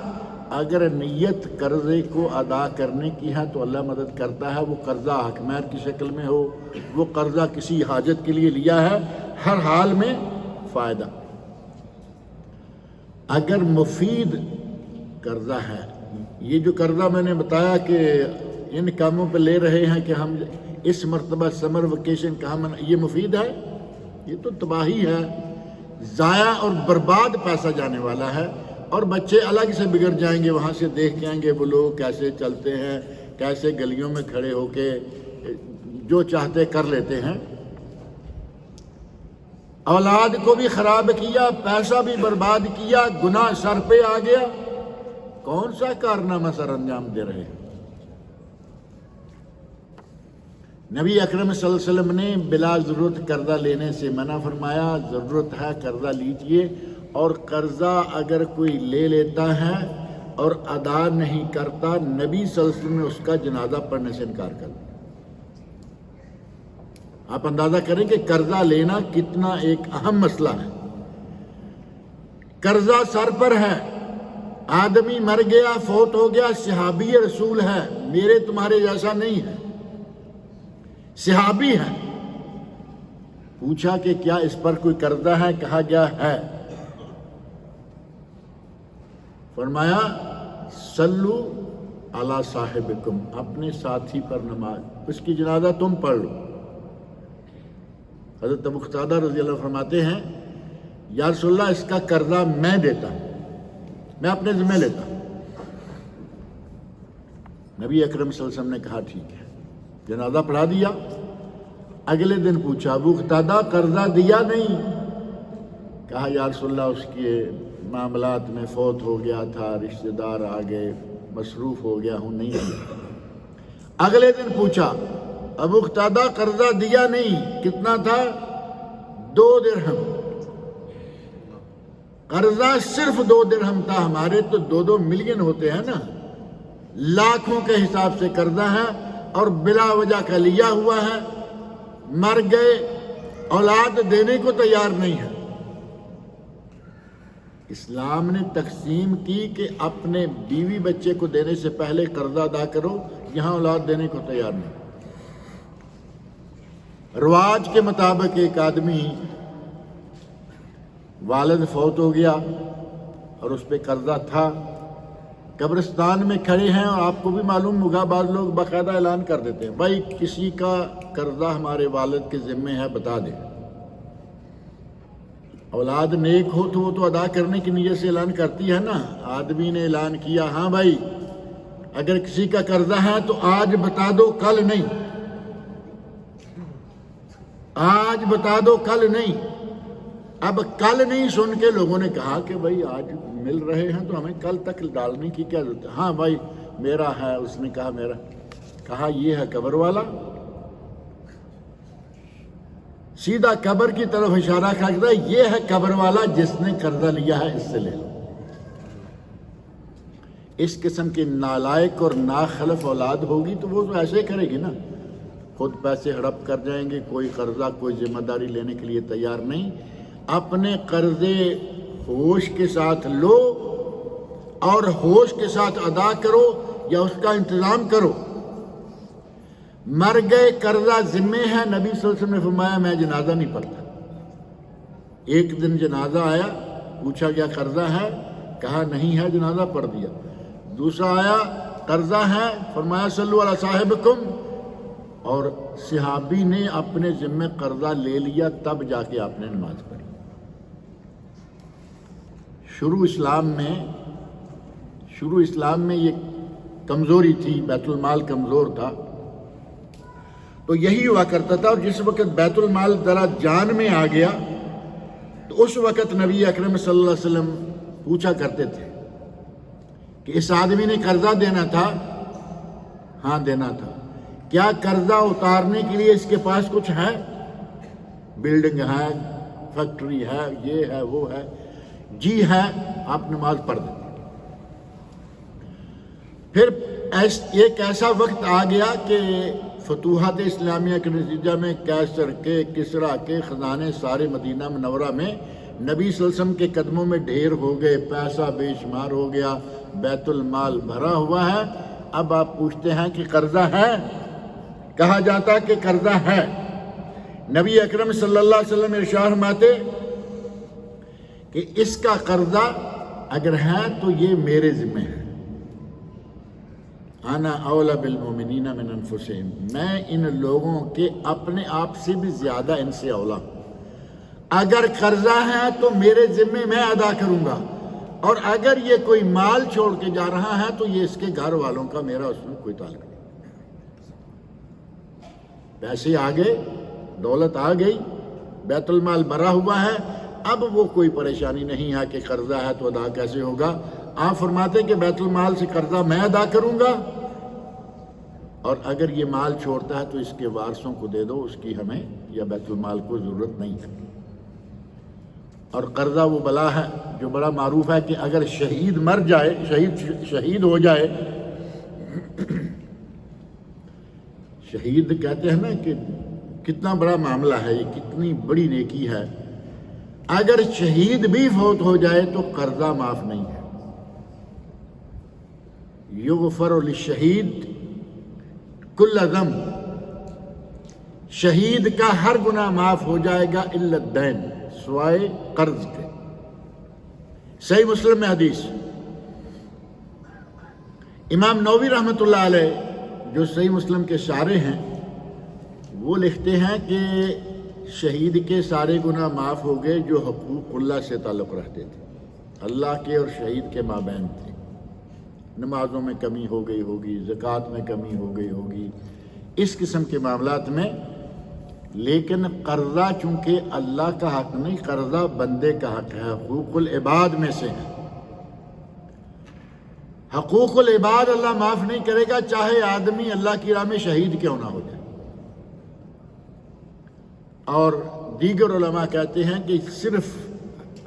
اگر نیت قرضے کو ادا کرنے کی ہے تو اللہ مدد کرتا ہے، وہ قرضہ حق مہر کی شکل میں ہو، وہ قرضہ کسی حاجت کے لیے لیا ہے، ہر حال میں فائدہ۔ اگر مفید قرضہ ہے، یہ جو قرضہ میں نے بتایا کہ ان کاموں پہ لے رہے ہیں کہ ہم اس مرتبہ سمر ویکیشن کہاں یہ مفید ہے؟ یہ تو تباہی ہے، ضائع اور برباد پیسہ جانے والا ہے، اور بچے الگ سے بگڑ جائیں گے، وہاں سے دیکھ کے آئیں گے وہ لوگ کیسے چلتے ہیں، کیسے گلیوں میں کھڑے ہو کے جو چاہتے کر لیتے ہیں۔ اولاد کو بھی خراب کیا، پیسہ بھی برباد کیا، گناہ سر پہ آ گیا، کون سا کارنامہ سر انجام دے رہے ہیں؟ نبی اکرم صلی اللہ علیہ وسلم نے بلا ضرورت قرضہ لینے سے منع فرمایا، ضرورت ہے قرضہ لیجئے، اور قرضہ اگر کوئی لے لیتا ہے اور ادا نہیں کرتا، نبی صلی اللہ علیہ وسلم نے اس کا جنازہ پڑھنے سے انکار کر دیا۔ آپ اندازہ کریں کہ قرضہ لینا کتنا ایک اہم مسئلہ ہے۔ قرضہ سر پر ہے، آدمی مر گیا، فوت ہو گیا، صحابی رسول ہے، میرے تمہارے جیسا نہیں ہے، صحابی ہے، پوچھا کہ کیا اس پر کوئی قرضہ ہے؟ کہا گیا ہے، فرمایا صلو علی صاحبکم، اپنے ساتھی پر نماز، اس کی جنازہ تم پڑھ لو۔ حضرت ابو قتادہ رضی اللہ عنہ فرماتے ہیں یا رسول اللہ اس کا قرضہ میں دیتا ہوں، میں اپنے ذمہ لیتا ہوں۔ نبی اکرم صلی اللہ علیہ وسلم نے کہا ٹھیک ہے، جنازہ پڑھا دیا۔ اگلے دن پوچھا ابو قتادہ قرضہ دیا نہیں؟ کہا یا رسول اللہ اس کے معاملات میں فوت ہو گیا تھا، رشتہ دار آ گئے، مصروف ہو گیا ہوں، نہیں دیا۔ اگلے دن پوچھا ابو قتادہ قرضہ دیا نہیں؟ کتنا تھا؟ 2 درہم۔ قرضہ صرف 2 درہم تھا، ہمارے تو 2 ملین ہوتے ہیں نا، لاکھوں کے حساب سے قرضہ ہے اور بلا وجہ کا لیا ہوا ہے، مر گئے، اولاد دینے کو تیار نہیں ہے۔ اسلام نے تقسیم کی کہ اپنے بیوی بچے کو دینے سے پہلے قرضہ ادا کرو، یہاں اولاد دینے کو تیار نہیں۔ رواج کے مطابق ایک آدمی والد فوت ہو گیا اور اس پہ قرضہ تھا، قبرستان میں کھڑے ہیں، اور آپ کو بھی معلوم ہوگا بعض لوگ باقاعدہ اعلان کر دیتے ہیں بھائی کسی کا قرضہ ہمارے والد کے ذمے ہے بتا دیں۔ اولاد نیک ہو تو وہ تو ادا کرنے کی نیت سے اعلان کرتی ہے نا۔ آدمی نے اعلان کیا ہاں بھائی اگر کسی کا قرضہ ہے تو آج بتا دو کل نہیں، آج بتا دو کل نہیں۔ اب کل نہیں سن کے لوگوں نے کہا کہ بھائی آج مل رہے ہیں تو ہمیں کل تک ڈالنے کی کیا ضرورت ہے؟ ہاں بھائی میرا ہے، اس نے کہا میرا، کہا یہ ہے قبر والا، سیدھا قبر کی طرف اشارہ کرتا ہے، یہ ہے قبر والا جس نے قرضہ لیا ہے، اس سے لے لو۔ اس قسم کی نالائق اور ناخلف اولاد ہوگی تو وہ تو ایسے کرے گی نا، خود پیسے ہڑپ کر جائیں گے، کوئی قرضہ کوئی ذمہ داری لینے کے لیے تیار نہیں۔ اپنے قرضے ہوش کے ساتھ لو اور ہوش کے ساتھ ادا کرو یا اس کا انتظام کرو۔ مر گئے قرضہ ذمے ہے، نبی صلی اللہ علیہ وسلم نے فرمایا میں جنازہ نہیں پڑھتا۔ ایک دن جنازہ آیا، پوچھا کیا قرضہ ہے؟ کہا نہیں ہے، جنازہ پڑھ دیا۔ دوسرا آیا قرضہ ہے، فرمایا صلو علی صاحبکم، اور صحابی نے اپنے ذمہ قرضہ لے لیا، تب جا کے آپ نے نماز پڑھی۔ شروع اسلام میں یہ کمزوری تھی، بیت المال کمزور تھا، تو یہی ہوا کرتا تھا۔ اور جس وقت بیت المال ذرا جان میں آ گیا تو اس وقت نبی اکرم صلی اللہ علیہ وسلم پوچھا کرتے تھے کہ اس آدمی نے قرضہ دینا تھا؟ ہاں دینا تھا۔ کیا قرضہ اتارنے کے لیے اس کے پاس کچھ ہے؟ بلڈنگ ہے، فیکٹری ہے، یہ ہے وہ ہے؟ جی ہے، آپ نماز پڑھ دیں۔ پھر ایک ایسا وقت آ گیا کہ فتوحات اسلامیہ کے نتیجہ میں کیسر کے، کسرا کے خزانے سارے مدینہ منورہ میں نبی صلی اللہ علیہ وسلم کے قدموں میں ڈھیر ہو گئے، پیسہ بے شمار ہو گیا، بیت المال بھرا ہوا ہے۔ اب آپ پوچھتے ہیں کہ قرضہ ہے؟ کہا جاتا کہ قرضہ ہے۔ نبی اکرم صلی اللہ علیہ وسلم ارشاد فرماتے کہ اس کا قرضہ اگر ہے تو یہ میرے ذمہ ہے، انا اولا بالمؤمنین من انفسہم، میں ان لوگوں کے اپنے آپ سے بھی زیادہ ان سے اولا ہوں۔ اگر قرضہ ہے تو میرے ذمے میں ادا کروں گا، اور اگر یہ کوئی مال چھوڑ کے جا رہا ہے تو یہ اس کے گھر والوں کا، میرا اس میں کوئی تعلق نہیں۔ پیسے آ گئے، دولت آ گئی، بیت المال بھرا ہوا ہے، اب وہ کوئی پریشانی نہیں ہے کہ قرضہ ہے تو ادا کیسے ہوگا۔ آپ فرماتے کہ بیت المال سے قرضہ میں ادا کروں گا، اور اگر یہ مال چھوڑتا ہے تو اس کے وارثوں کو دے دو، اس کی ہمیں یا بیت المال کو ضرورت نہیں ہے۔ اور قرضہ وہ بلا ہے جو بڑا معروف ہے کہ اگر شہید مر جائے، شہید ہو جائے، شہید کہتے ہیں نا کہ کتنا بڑا معاملہ ہے، یہ کتنی بڑی نیکی ہے۔ اگر شہید بھی فوت ہو جائے تو قرضہ معاف نہیں ہے۔ یغفر للشہید کل ذنب، شہید کا ہر گناہ معاف ہو جائے گا الا الدین، سوائے قرض کے۔ صحیح مسلم میں حدیث، امام نووی رحمۃ اللہ علیہ جو صحیح مسلم کے شارح ہیں، وہ لکھتے ہیں کہ شہید کے سارے گناہ معاف ہو گئے جو حقوق اللہ سے تعلق رکھتے تھے، اللہ کے اور شہید کے مابین تھے۔ نمازوں میں کمی ہو گئی ہوگی، زکوٰۃ میں کمی ہو گئی ہوگی، اس قسم کے معاملات میں. لیکن قرضہ چونکہ اللہ کا حق نہیں، قرضہ بندے کا حق ہے، حقوق العباد میں سے ہے. حقوق العباد اللہ معاف نہیں کرے گا چاہے آدمی اللہ کی راہ میں شہید کیوں نہ ہو جائے. اور دیگر علماء کہتے ہیں کہ صرف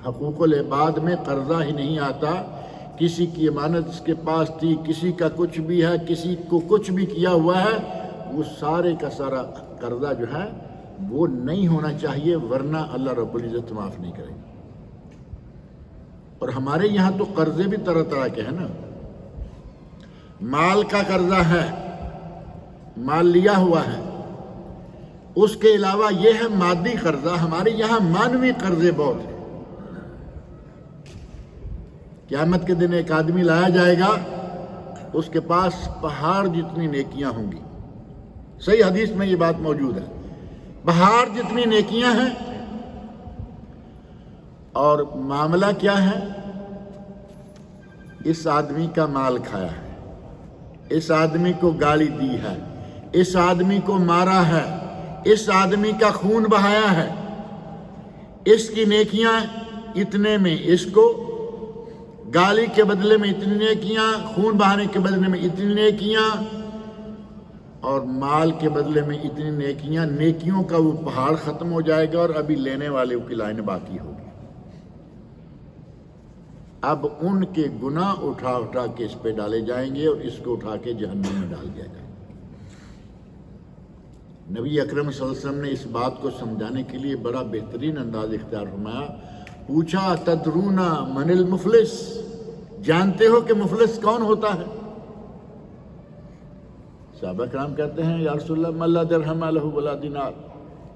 حقوق العباد میں قرضہ ہی نہیں آتا، کسی کی امانت اس کے پاس تھی، کسی کا کچھ بھی ہے، کسی کو کچھ بھی کیا ہوا ہے، وہ سارے کا سارا قرضہ جو ہے وہ نہیں ہونا چاہیے، ورنہ اللہ رب العزت معاف نہیں کرے گا. اور ہمارے یہاں تو قرضے بھی طرح طرح کے ہیں نا. مال کا قرضہ ہے، مال لیا ہوا ہے. اس کے علاوہ یہ ہے مادی قرضہ. ہمارے یہاں مانوی قرضے بہت ہیں. قیامت کے دن ایک آدمی لایا جائے گا، اس کے پاس پہاڑ جتنی نیکیاں ہوں گی. صحیح حدیث میں یہ بات موجود ہے، پہاڑ جتنی نیکیاں ہیں. اور معاملہ کیا ہے؟ اس آدمی کا مال کھایا ہے، اس آدمی کو گالی دی ہے، اس آدمی کو مارا ہے، اس آدمی کا خون بہایا ہے. اس کی نیکیاں اتنے میں، اس کو گالی کے بدلے میں اتنی نیکیاں، خون بہانے کے بدلے میں اتنی نیکیاں، اور مال کے بدلے میں اتنی نیکیاں. نیکیوں کا وہ پہاڑ ختم ہو جائے گا اور ابھی لینے والے کی لائن باقی ہوگی. اب ان کے گناہ اٹھا اٹھا کے اس پہ ڈالے جائیں گے اور اس کو اٹھا کے جہنم میں ڈال دیا جائے گا. نبی اکرم صلی اللہ علیہ وسلم نے اس بات کو سمجھانے کے لیے بڑا بہترین انداز اختیار فرمایا. پوچھا تدرون من المفلس، جانتے ہو کہ مفلس کون ہوتا ہے؟ صحابہ کرام کہتے ہیں یا رسول اللہ من لا درہم لہ ولا دینار،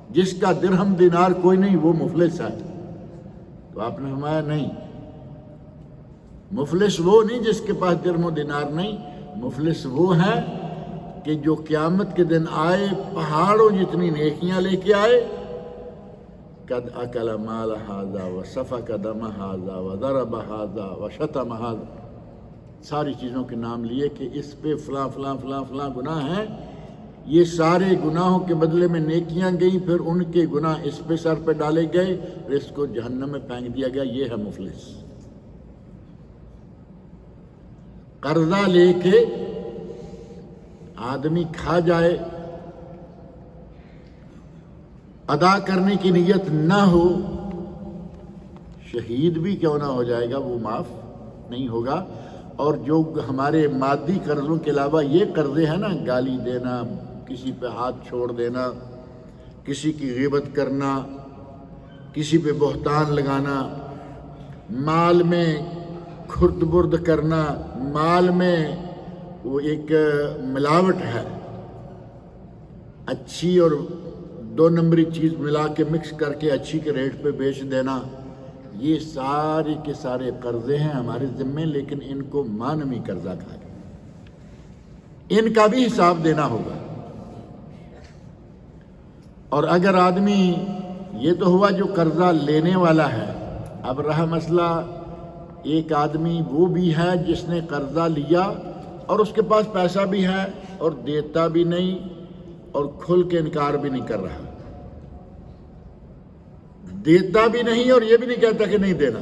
جس کا درہم دینار کوئی نہیں وہ مفلس ہے. تو آپ نے فرمایا نہیں، مفلس وہ نہیں جس کے پاس درہم و دینار نہیں، مفلس وہ ہے کہ جو قیامت کے دن آئے پہاڑوں جتنی نیکیاں لے کے آئے. قد اکل مال ھذا وسفک دم ھذا وضرب ھذا وشتم ھذا، ساری چیزوں کے نام لیے کہ اس پہ فلاں فلاں فلاں فلاں گناہ ہیں. یہ سارے گناہوں کے بدلے میں نیکیاں گئیں، پھر ان کے گناہ اس پہ سر پہ ڈالے گئے، پھر اس کو جہنم میں پھینک دیا گیا. یہ ہے مفلس. قرضہ لے کے آدمی کھا جائے، ادا کرنے کی نیت نہ ہو، شہید بھی کیوں نہ ہو جائے گا، وہ معاف نہیں ہوگا. اور جو ہمارے مادی قرضوں کے علاوہ یہ قرضے ہیں نا، گالی دینا، کسی پہ ہاتھ چھوڑ دینا، کسی کی غیبت کرنا، کسی پہ بہتان لگانا، مال میں کھرد برد کرنا، مال میں وہ ایک ملاوٹ ہے، اچھی اور دو نمبری چیز ملا کے مکس کر کے اچھی کے ریٹ پہ بیچ دینا، یہ سارے کے سارے قرضے ہیں ہمارے ذمے. لیکن ان کو مانوی قرضہ کہا گیا، ان کا بھی حساب دینا ہوگا. اور اگر آدمی، یہ تو ہوا جو قرضہ لینے والا ہے. اب رہا مسئلہ ایک آدمی وہ بھی ہے جس نے قرضہ لیا اور اس کے پاس پیسہ بھی ہے اور دیتا بھی نہیں اور کھل کے انکار بھی نہیں کر رہا، دیتا بھی نہیں اور یہ بھی نہیں کہتا کہ نہیں دینا.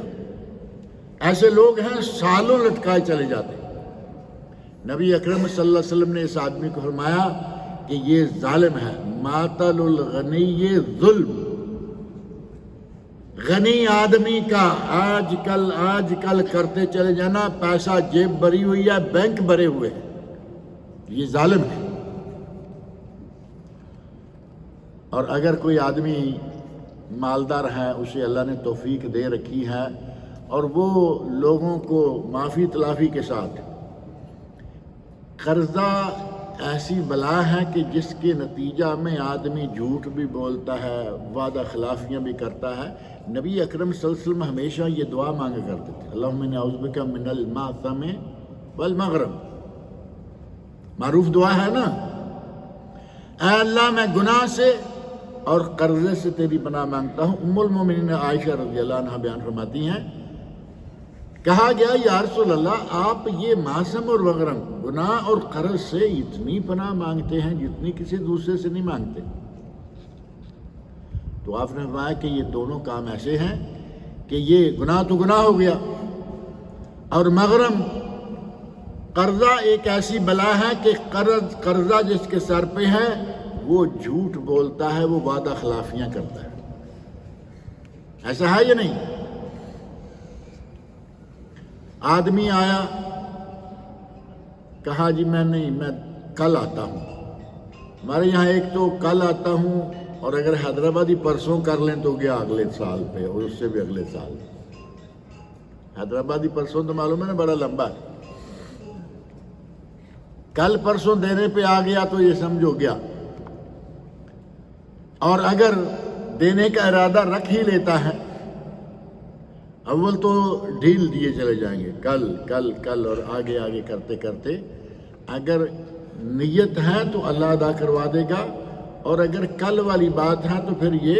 ایسے لوگ ہیں سالوں لٹکائے چلے جاتے. نبی اکرم صلی اللہ علیہ وسلم نے اس آدمی کو فرمایا کہ یہ ظالم ہے. ماتل الغنی ظلم، غنی آدمی کا آج کل کرتے چلے جانا، پیسہ جیب بھری ہوئی ہے، بینک بھرے ہوئے ہیں، یہ ظالم ہے. اور اگر کوئی آدمی مالدار ہے، اسے اللہ نے توفیق دے رکھی ہے اور وہ لوگوں کو معافی تلافی کے ساتھ، قرضہ ایسی بلا ہے کہ جس کے نتیجہ میں آدمی جھوٹ بھی بولتا ہے، وعدہ خلافیاں بھی کرتا ہے. نبی اکرم صلی اللہ علیہ وسلم ہمیشہ یہ دعا مانگا کرتے تھے، اللہم انی اعوذ بک من المأثم والمغرم. معروف دعا ہے نا، اے اللہ میں گناہ سے اور قرضے سے تیری پناہ مانگتا ہوں. ام المومنین عائشہ رضی اللہ عنہ بیان فرماتی ہیں کہا گیا یا رسول اللہ آپ یہ معصم اور وغرم گناہ اور قرض سے اتنی پناہ مانگتے ہیں جتنی کسی دوسرے سے نہیں مانگتے. تو آپ نے فرمایا کہ یہ دونوں کام ایسے ہیں کہ یہ گناہ تو گناہ ہو گیا، اور مغرم قرضہ ایک ایسی بلا ہے کہ قرضہ جس کے سر پہ ہے وہ جھوٹ بولتا ہے، وہ وعدہ خلافیاں کرتا ہے. ایسا ہے یا نہیں؟ آدمی آیا، کہا جی میں کل آتا ہوں. ہمارے یہاں ایک تو کل آتا ہوں، اور اگر حیدرآبادی پرسوں کر لیں تو گیا اگلے سال پہ، اور اس سے بھی اگلے سال. حیدرآبادی پرسوں تو معلوم ہے نا بڑا لمبا ہے. کل پرسوں دینے پہ آ گیا تو یہ سمجھو گیا، اور اگر دینے کا ارادہ رکھ ہی لیتا ہے اول تو ڈھیل دیے چلے جائیں گے، کل کل کل، اور آگے آگے کرتے کرتے اگر نیت ہے تو اللہ ادا کروا دے گا، اور اگر کل والی بات ہے تو پھر یہ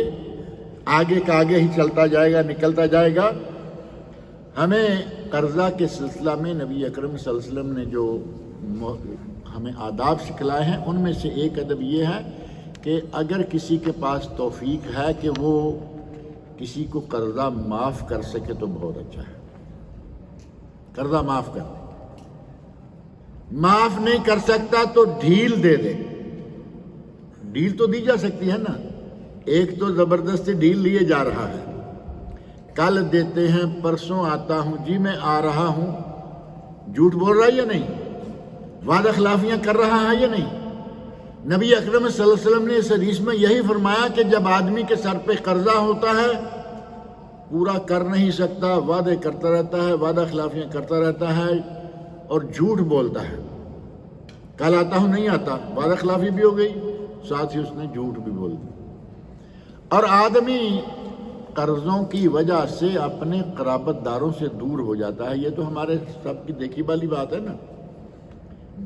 آگے کا آگے ہی چلتا جائے گا، نکلتا جائے گا. ہمیں قرضہ کے سلسلہ میں نبی اکرم صلی اللہ علیہ وسلم نے جو ہمیں آداب سکھلائے ہیں ان میں سے ایک ادب یہ ہے کہ اگر کسی کے پاس توفیق ہے کہ وہ کسی کو قرضہ معاف کر سکے تو بہت اچھا ہے. قرضہ معاف کر دے، معاف نہیں کر سکتا تو ڈھیل دے دے. ڈھیل تو دی جا سکتی ہے نا. ایک تو زبردستی ڈھیل لیے جا رہا ہے، کل دیتے ہیں پرسوں آتا ہوں، جی میں آ رہا ہوں، جھوٹ بول رہا ہے یا نہیں؟ وعدہ خلافیاں کر رہا ہے یا نہیں؟ نبی اکرم صلی اللہ علیہ وسلم نے اس حدیث میں یہی فرمایا کہ جب آدمی کے سر پہ قرضہ ہوتا ہے پورا کر نہیں سکتا، وعدے کرتا رہتا ہے، وعدہ خلافیاں کرتا رہتا ہے اور جھوٹ بولتا ہے. کل آتا ہوں نہیں آتا، وعدہ خلافی بھی ہو گئی، ساتھ ہی اس نے جھوٹ بھی بول دی. اور آدمی قرضوں کی وجہ سے اپنے قرابت داروں سے دور ہو جاتا ہے. یہ تو ہمارے سب کی دیکھی والی بات ہے نا.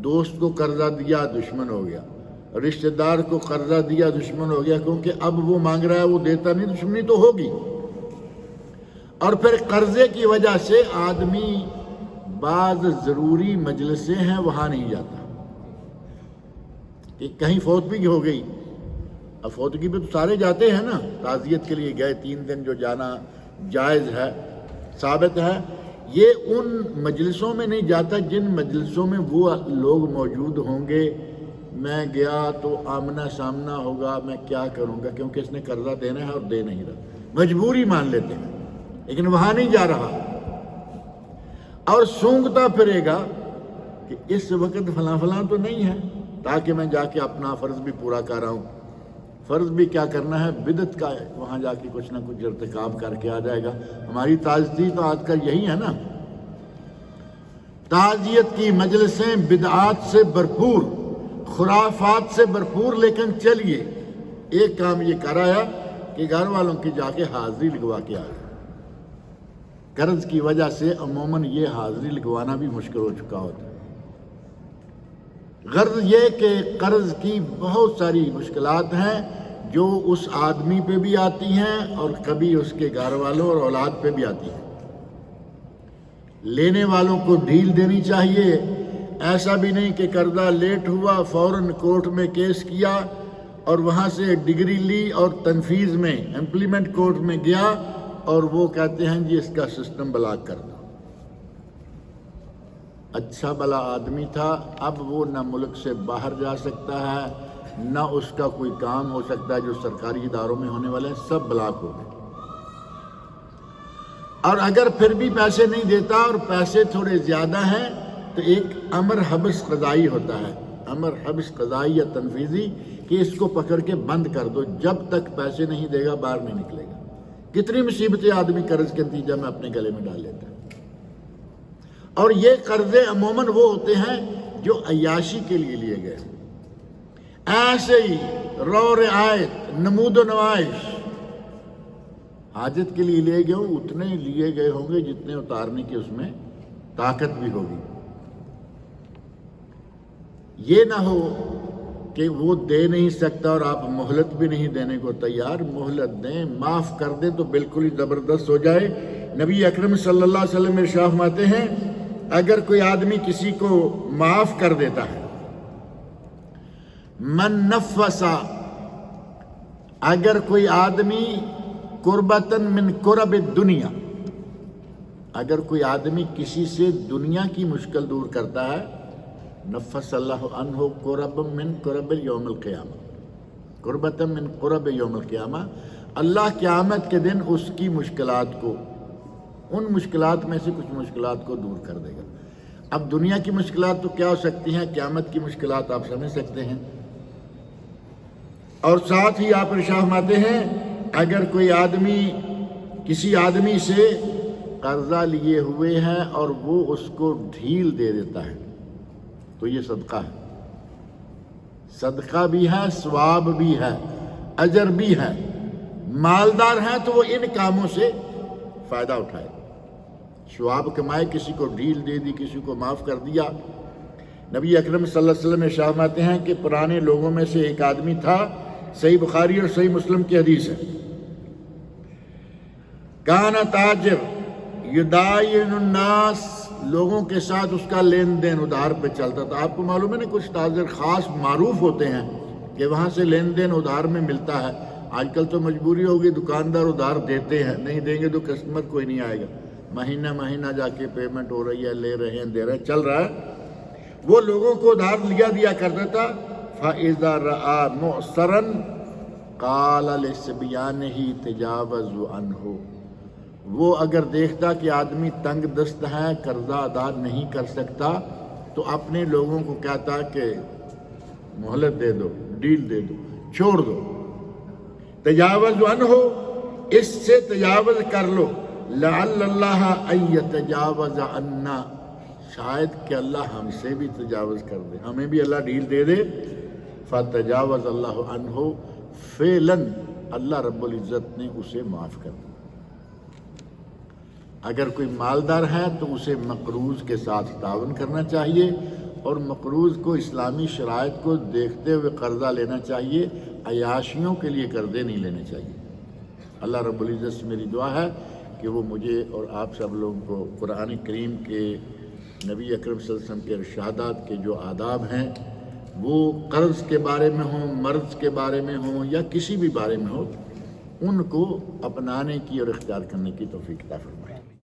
دوست کو قرضہ دیا دشمن ہو گیا، رشتہ دار کو قرضہ دیا دشمن ہو گیا، کیونکہ اب وہ مانگ رہا ہے وہ دیتا نہیں، دشمنی تو ہوگی. اور پھر قرضے کی وجہ سے آدمی بعض ضروری مجلسیں ہیں وہاں نہیں جاتا کہ کہیں فوتگی ہو گئی. اب فوتگی پہ تو سارے جاتے ہیں نا، تعزیت کے لیے گئے 3 دن جو جانا جائز ہے، ثابت ہے. یہ ان مجلسوں میں نہیں جاتا جن مجلسوں میں وہ لوگ موجود ہوں گے. میں گیا تو آمنا سامنا ہوگا، میں کیا کروں گا، کیونکہ اس نے قرضہ دینا ہے اور دے نہیں رہا، مجبوری مان لیتے ہیں، لیکن وہاں نہیں جا رہا. اور سونگتا پھرے گا کہ اس وقت فلاں فلاں تو نہیں ہے تاکہ میں جا کے اپنا فرض بھی پورا کر رہا ہوں. فرض بھی کیا کرنا ہے، بدعت کا ہے، وہاں جا کے کچھ نہ کچھ ارتکاب کر کے آ جائے گا. ہماری تعزیت تو آج کل یہی ہے نا، تعزیت کی مجلسیں بدعات سے بھرپور، خرافات سے بھرپور. لیکن چلیے ایک کام یہ کرایا کہ گھر والوں کی جا کے حاضری لگوا کے آئے. قرض کی وجہ سے عموماً یہ حاضری لگوانا بھی مشکل ہو چکا ہوتا ہے. غرض یہ کہ قرض کی بہت ساری مشکلات ہیں جو اس آدمی پہ بھی آتی ہیں اور کبھی اس کے گھر والوں اور اولاد پہ بھی آتی ہیں. لینے والوں کو ڈھیل دینی چاہیے. ایسا بھی نہیں کہ قرضہ لیٹ ہوا فوراً کورٹ میں کیس کیا اور وہاں سے ڈگری لی اور تنفیذ میں امپلیمنٹ کورٹ میں گیا اور وہ کہتے ہیں جی اس کا سسٹم بلاک کر دو. اچھا بلا آدمی تھا، اب وہ نہ ملک سے باہر جا سکتا ہے نہ اس کا کوئی کام ہو سکتا ہے جو سرکاری اداروں میں ہونے والے ہیں، سب بلاک ہو گئے. اور اگر پھر بھی پیسے نہیں دیتا اور پیسے تھوڑے زیادہ ہیں تو ایک امر حبس قضائی ہوتا ہے، امر حبس قضائی یا تنفیذی، کہ اس کو پکڑ کے بند کر دو، جب تک پیسے نہیں دے گا باہر نہیں نکلے گا. کتنی مصیبتیں آدمی قرض کے نتیجہ میں اپنے گلے میں ڈال لیتا ہے. اور یہ قرضے عموماً وہ ہوتے ہیں جو عیاشی کے لیے لیے گئے، ایسے ہی رو رعایت، نمود و نمائش، حاجت کے لیے لیے گئے ہوں، اتنے لیے گئے ہوں گے جتنے اتارنے کی اس میں طاقت بھی ہوگی. یہ نہ ہو کہ وہ دے نہیں سکتا اور آپ مہلت بھی نہیں دینے کو تیار. مہلت دیں، معاف کر دیں تو بالکل ہی زبردست ہو جائے. نبی اکرم صلی اللہ علیہ وسلم ارشاد فرماتے ہیں اگر کوئی آدمی کسی کو معاف کر دیتا ہے، من نفسا، اگر کوئی آدمی قربتاً من قرب الدنیا، اگر کوئی آدمی کسی سے دنیا کی مشکل دور کرتا ہے، نفس اللہ عنہ قرب من قرب یوم القیامہ، قربتاً من قرب یوم القیامہ، اللہ قیامت کے دن اس کی مشکلات کو، ان مشکلات میں سے کچھ مشکلات کو دور کر دے گا۔ اب دنیا کی مشکلات تو کیا ہو سکتی ہیں، قیامت کی مشکلات آپ سمجھ سکتے ہیں۔ اور ساتھ ہی آپ ارشاد فرماتے ہیں اگر کوئی آدمی کسی آدمی سے قرضہ لیے ہوئے ہیں اور وہ اس کو ڈھیل دے دیتا ہے تو یہ صدقہ ہے، صدقہ بھی ہے، ثواب بھی ہے، اجر بھی ہے۔ مالدار ہیں تو وہ ان کاموں سے فائدہ اٹھائے، ثواب کمائے، کسی کو ڈھیل دے دی، کسی کو معاف کر دیا۔ نبی اکرم صلی اللہ علیہ وسلم ارشاد فرماتے ہیں کہ پرانے لوگوں میں سے ایک آدمی تھا، صحیح بخاری اور صحیح مسلم کی حدیث ہے، کان تاجر یداین الناس، لوگوں کے ساتھ اس کا لین دین ادھار پہ چلتا تھا۔ آپ کو معلوم ہے نا کچھ تاجر خاص معروف ہوتے ہیں کہ وہاں سے لین دین ادھار میں ملتا ہے۔ آج کل تو مجبوری ہوگی، دکاندار ادھار دیتے ہیں، نہیں دیں گے تو کسٹمر کوئی نہیں آئے گا، مہینہ جا کے پیمنٹ ہو رہی ہے، لے رہے ہیں، دے رہے ہیں، چل رہا ہے۔ وہ لوگوں کو ادھار دیا کرتا تھا۔ فَإِذَا رَآ مُعْسَرًا قَالَ لِصِبْيَانِهِ تَجَاوَزُوا عَنْهُ، وہ اگر دیکھتا کہ آدمی تنگ دست ہے، قرضہ ادا نہیں کر سکتا، تو اپنے لوگوں کو کہتا کہ مہلت دے دو، ڈیل دے دو، چھوڑ دو، تجاوز عنہ، اس سے تجاوز کر لو، لعل اللہ ان یتجاوز عنا، شاید کہ اللہ ہم سے بھی تجاوز کر دے، ہمیں بھی اللہ ڈیل دے دے۔ فتجاوز اللہ عنہ، فعلاً اللہ رب العزت نے اسے معاف کر دیا۔ اگر کوئی مالدار ہے تو اسے مقروض کے ساتھ تعاون کرنا چاہیے، اور مقروض کو اسلامی شرائط کو دیکھتے ہوئے قرضہ لینا چاہیے، عیاشیوں کے لیے قرضے نہیں لینے چاہیے۔ اللہ رب العزت سے میری دعا ہے کہ وہ مجھے اور آپ سب لوگوں کو قرآن کریم کے، نبی اکرم صلی اللہ علیہ وسلم کے ارشادات کے جو آداب ہیں، وہ قرض کے بارے میں ہوں، مرض کے بارے میں ہوں، یا کسی بھی بارے میں ہو، ان کو اپنانے کی اور اختیار کرنے کی توفیق عطا فرمائے۔